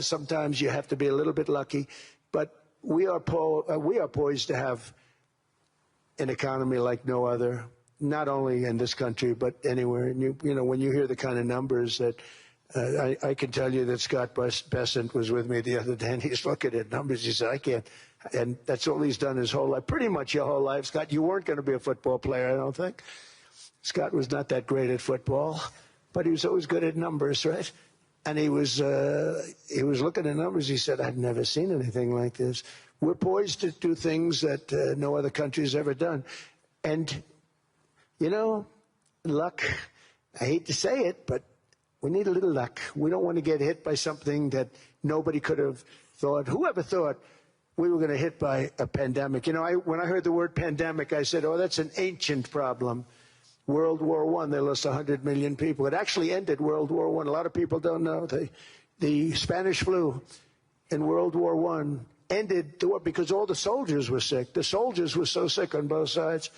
sometimes you have to be a little bit lucky. But we are poised to have an economy like no other, not only in this country, but anywhere. And you know, when you hear the kind of numbers that I can tell you that Scott Bessent was with me the other day, and he's looking at numbers. He said, I can't. And that's all he's done his whole life, pretty much your whole life. Scott, you weren't going to be a football player, I don't think. Scott was not that great at football, but he was always good at numbers, right? And he was looking at numbers. He said, I've never seen anything like this. We're poised to do things that no other country has ever done. And, you know, luck, I hate to say it, but we need a little luck. We don't want to get hit by something that nobody could have thought. Whoever thought we were going to hit by a pandemic? You know, when I heard the word pandemic, I said, oh, that's an ancient problem. World War I, they lost 100 million people. It actually ended World War I. A lot of people don't know. The Spanish flu in World War I ended the war because all the soldiers were sick. The soldiers were so sick on both sides,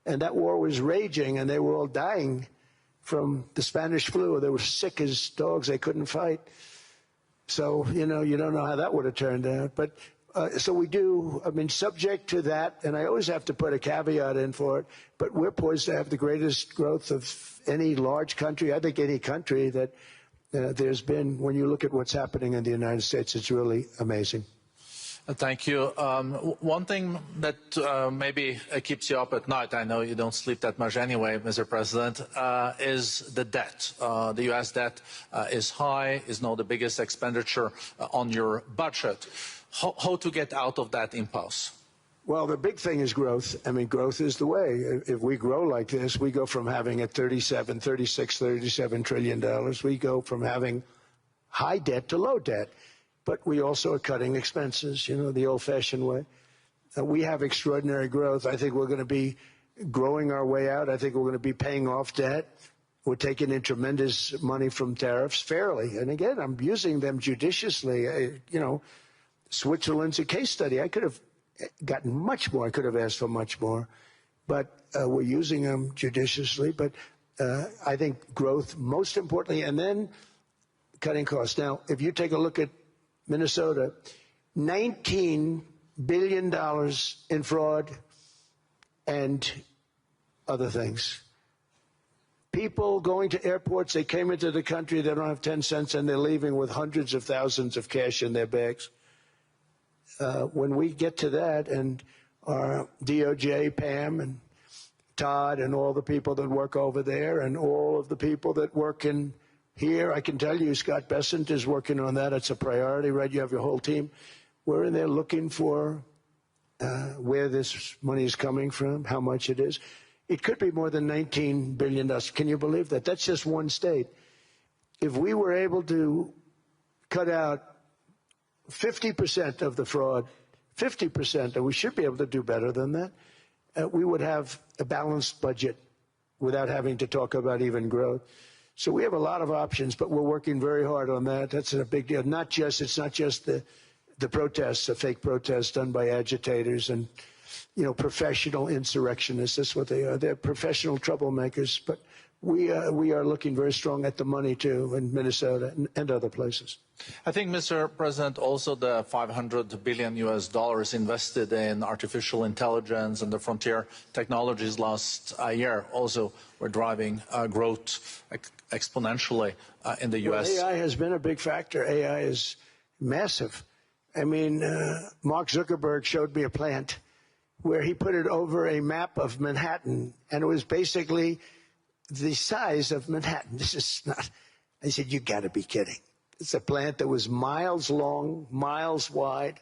and that war was raging, and they were all dying from the Spanish flu. They were sick as dogs. They couldn't fight. So, you know, you don't know how that would have turned out. But so we do, I mean, subject to that, and I always have to put a caveat in for it, but we're poised to have the greatest growth of any large country, I think any country that there's been. When you look at what's happening in the United States, it's really amazing. Thank you. One thing that maybe keeps you up at night, I know you don't sleep that much anyway, Mr. President, is the debt. The U.S. debt is high, is now the biggest expenditure on your budget. How to get out of that impasse? Well, the big thing is growth. I mean, growth is the way. If we grow like this, we go from having at $36, $37 trillion. We go from having high debt to low debt. But we also are cutting expenses, you know, the old-fashioned way. We have extraordinary growth. I think we're going to be growing our way out. I think we're going to be paying off debt. We're taking in tremendous money from tariffs fairly. And again, I'm using them judiciously. You know, Switzerland's a case study. I could have gotten much more. I could have asked for much more. But we're using them judiciously. But I think growth, most importantly, and then cutting costs. Now, if you take a look at Minnesota, $19 billion in fraud and other things. People going to airports, they came into the country, they don't have 10 cents, and they're leaving with hundreds of thousands of cash in their bags. When we get to that, and our DOJ, Pam, and Todd, and all the people that work over there, and all of the people that work in here, I can tell you, Scott Bessent is working on that. It's a priority, right? You have your whole team. We're in there looking for where this money is coming from, how much it is. It could be more than $19 billion. Can you believe that? That's just one state. If we were able to cut out 50% of the fraud, 50%, and we should be able to do better than that, we would have a balanced budget without having to talk about even growth. So we have a lot of options, but we're working very hard on that. That's a big deal. It's not just the protests, the fake protests done by agitators and, you know, professional insurrectionists. That's what they are. They're professional troublemakers. But we are looking very strong at the money, too, in Minnesota and other places. I think, Mr. President, also the $500 billion invested in artificial intelligence and the frontier technologies last year also were driving growth exponentially in the U.S. Well, AI has been a big factor. AI is massive. I mean, Mark Zuckerberg showed me a plant where he put it over a map of Manhattan, and it was basically the size of Manhattan. This is not, I said, you got to be kidding. It's a plant that was miles long, miles wide,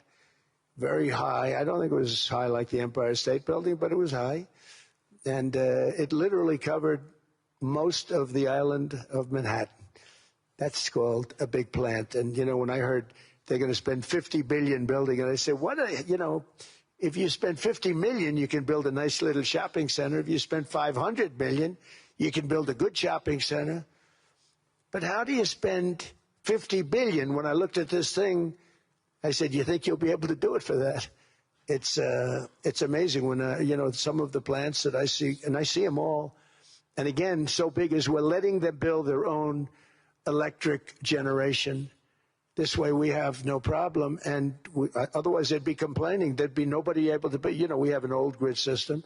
very high. I don't think it was high like the Empire State Building, but it was high. And it literally covered most of the island of Manhattan. That's called a big plant. And, you know, when I heard they're going to spend $50 billion building, and I said, what, you know, if you spend $50 million, you can build a nice little shopping center. If you spend $500 million, you can build a good shopping center. But how do you spend $50 billion? When I looked at this thing, I said, you think you'll be able to do it for that? It's amazing when, you know, some of the plants that I see, and I see them all, and again, so big as we're letting them build their own electric generation. This way we have no problem, and otherwise they'd be complaining. There'd be nobody able to, you know, we have an old grid system.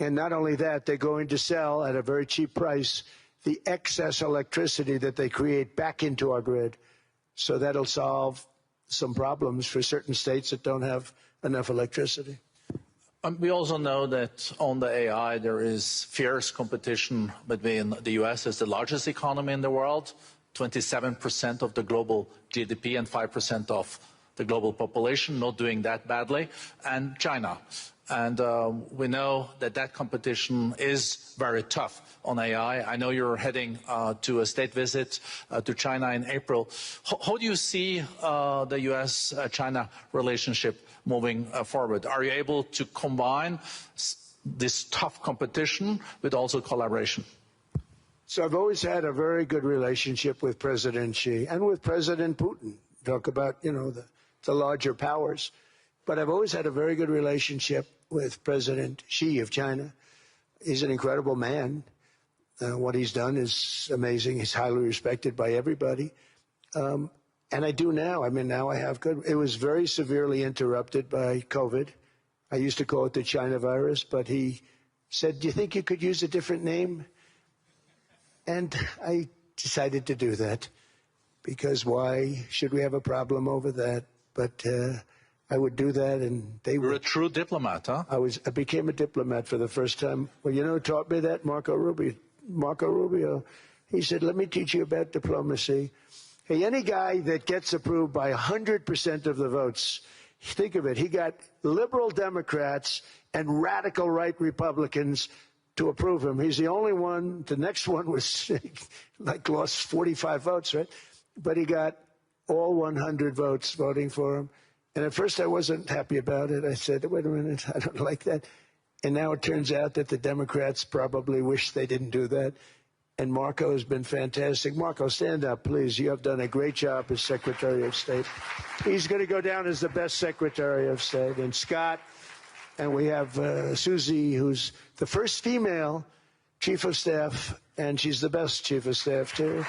And not only that, they're going to sell at a very cheap price the excess electricity that they create back into our grid. So that'll solve some problems for certain states that don't have enough electricity. We also know that on the AI there is fierce competition between the US as the largest economy in the world, 27% of the global GDP and 5% of the global population, not doing that badly, and China. And we know that that competition is very tough on AI. I know you're heading to a state visit to China in April. How do you see the US-China relationship moving forward? Are you able to combine this tough competition with also collaboration? So I've always had a very good relationship with President Xi and with President Putin. Talk about, you know, the larger powers. But I've always had a very good relationship with President Xi of China. He's an incredible man. What he's done is amazing. He's highly respected by everybody. And I do now. I mean, now I have good. It was very severely interrupted by COVID. I used to call it the China virus, but he said, do you think you could use a different name? And I decided to do that because why should we have a problem over that? But I would do that, and they were. You're a true diplomat, huh? I became a diplomat for the first time. Well, you know who taught me that? Marco Rubio. He said, let me teach you about diplomacy. Hey, any guy that gets approved by 100% of the votes, think of it, he got liberal Democrats and radical right Republicans to approve him. He's the only one. The next one was like lost 45 votes, right? But he got all 100 votes voting for him. And at first I wasn't happy about it. I said, wait a minute, I don't like that. And now it turns out that the Democrats probably wish they didn't do that. And Marco has been fantastic. Marco, stand up, please. You have done a great job as Secretary of State. He's going to go down as the best Secretary of State. And Scott, and we have Susie, who's the first female Chief of Staff, and she's the best Chief of Staff, too.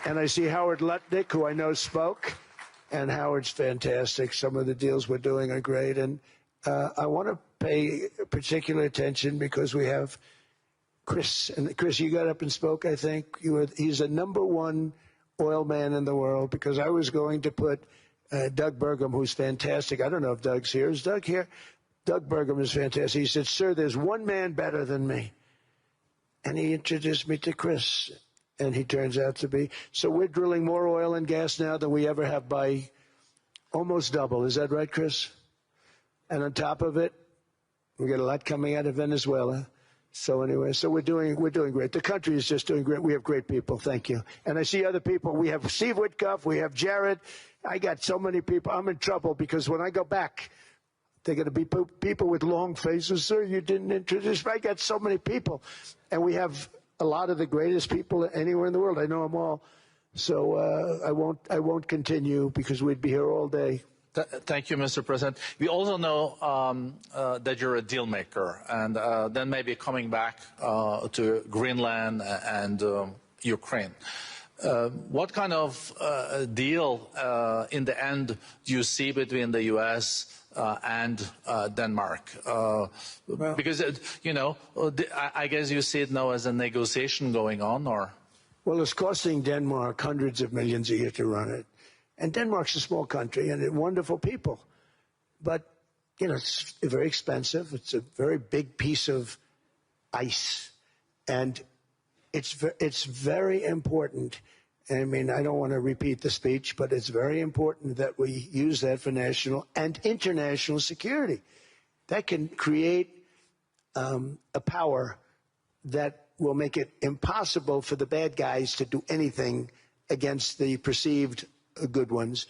And I see Howard Lutnick, who I know spoke. And Howard's fantastic. Some of the deals we're doing are great. And I want to pay particular attention because we have Chris. And Chris, you got up and spoke, I think. He's the #1 oil man in the world because I was going to put Doug Burgum, who's fantastic. I don't know if Doug's here. Is Doug here? Doug Burgum is fantastic. He said, sir, there's one man better than me. And he introduced me to Chris. And he turns out to be. So we're drilling more oil and gas now than we ever have by almost double. Is that right, Chris? And on top of it, we got a lot coming out of Venezuela. So anyway, so we're doing great. The country is just doing great. We have great people. Thank you. And I see other people. We have Steve Witkoff. We have Jared. I got so many people. I'm in trouble because when I go back, they're going to be people with long faces. Sir, you didn't introduce me. I got so many people. And we have a lot of the greatest people anywhere in the world. I know them all. So I won't continue because we'd be here all day. Thank you, Mr. President. We also know that you're a deal maker, and then maybe coming back to Greenland and Ukraine. What kind of deal in the end do you see between the U.S. And Denmark? Because, you know, I guess you see it now as a negotiation going on, or? Well, it's costing Denmark hundreds of millions a year to run it. And Denmark's a small country and wonderful people. But you know, it's very expensive. It's a very big piece of ice. And it's very important. I mean, I don't want to repeat the speech, but it's very important that we use that for national and international security. That can create a power that will make it impossible for the bad guys to do anything against the perceived good ones.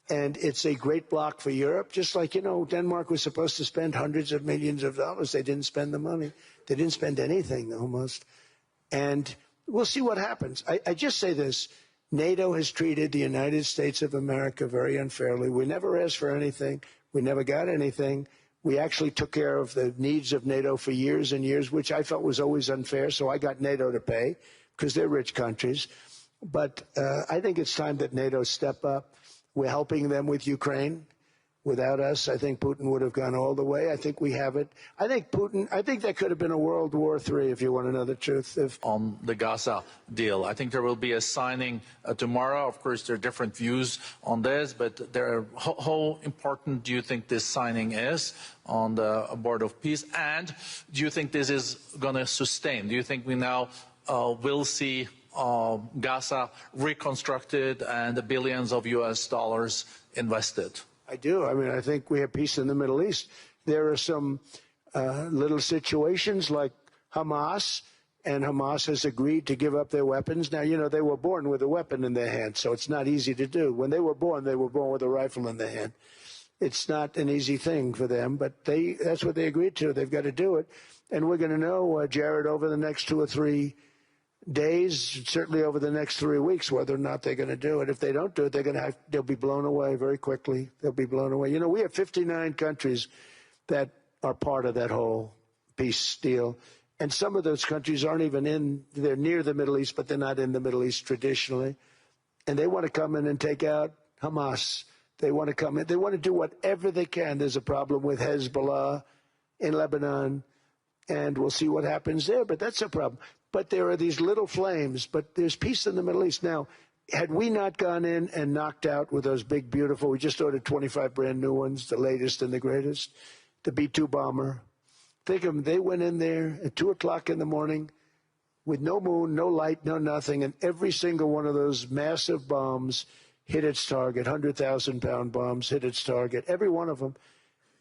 And it's a great block for Europe, just like, you know, Denmark was supposed to spend hundreds of millions of dollars. They didn't spend the money. They didn't spend anything, almost. And we'll see what happens. I just say this. NATO has treated the United States of America very unfairly. We never asked for anything. We never got anything. We actually took care of the needs of NATO for years and years, which I felt was always unfair, so I got NATO to pay, because they're rich countries. But I think it's time that NATO step up. We're helping them with Ukraine. Without us, I think Putin would have gone all the way. I think we have it. I think that could have been a World War III, if you want to know the truth. On the Gaza deal, I think there will be a signing tomorrow. Of course, there are different views on this, but how important do you think this signing is on the board of peace? And do you think this is going to sustain? Do you think we now will see Gaza reconstructed and the billions of US dollars invested? I do. I mean, I think we have peace in the Middle East. There are some little situations like Hamas, and Hamas has agreed to give up their weapons. Now, you know, they were born with a weapon in their hand, so it's not easy to do. When they were born with a rifle in their hand. It's not an easy thing for them, but that's what they agreed to. They've got to do it. And we're going to know, Jared, over the next 2 or 3 days, certainly over the next 3 weeks, whether or not they're going to do it. If they don't do it, they'll be blown away very quickly. They'll be blown away. You know, we have 59 countries that are part of that whole peace deal. And some of those countries aren't even they're near the Middle East, but they're not in the Middle East traditionally. And they want to come in and take out Hamas. They want to come in. They want to do whatever they can. There's a problem with Hezbollah in Lebanon, and we'll see what happens there, but that's a problem. But there are these little flames, but there's peace in the Middle East. Now, had we not gone in and knocked out with those big, beautiful, we just ordered 25 brand new ones, the latest and the greatest, the B-2 bomber. Think of them, they went in there at 2 o'clock in the morning with no moon, no light, no nothing, and every single one of those massive bombs hit its target, 100,000-pound bombs hit its target, every one of them.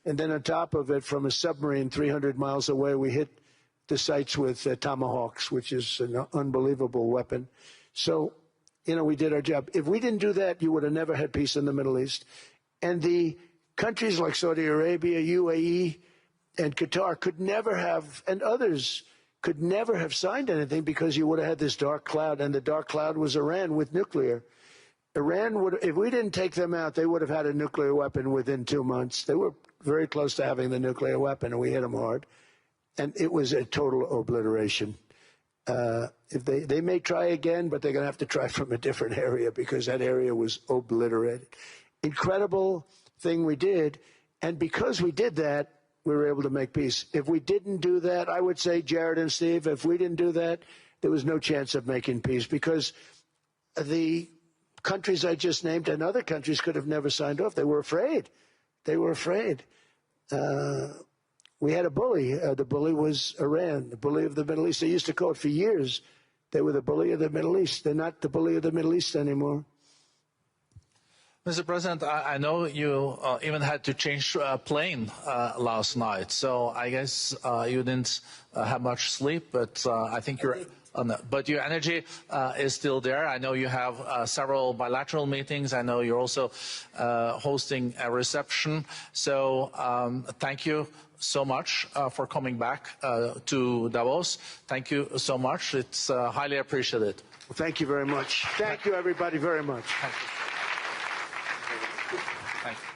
And then on top of it, from a submarine 300 miles away, we hit the sites with tomahawks, which is an unbelievable weapon. So, you know, we did our job. If we didn't do that, you would have never had peace in the Middle East. And the countries like Saudi Arabia, UAE, and Qatar could never have, and others could never have signed anything because you would have had this dark cloud, and the dark cloud was Iran with nuclear. Iran would, if we didn't take them out, they would have had a nuclear weapon within 2 months. They were very close to having the nuclear weapon, and we hit them hard. And it was a total obliteration. If they may try again, but they're going to have to try from a different area because that area was obliterated. Incredible thing we did. And because we did that, we were able to make peace. If we didn't do that, I would say, Jared and Steve, if we didn't do that, there was no chance of making peace because the countries I just named and other countries could have never signed off. They were afraid. They were afraid. We had a bully. The bully was Iran, the bully of the Middle East. They used to call it for years. They were the bully of the Middle East. They're not the bully of the Middle East anymore. Mr. President, I know you even had to change a plane last night, so I guess you didn't have much sleep, but I think you're... but your energy is still there. I know you have several bilateral meetings. I know you're also hosting a reception. So thank you so much for coming back to Davos. Thank you so much. It's highly appreciated. Well, thank you very much. Thank you, everybody, very much. Thank you. Thank you.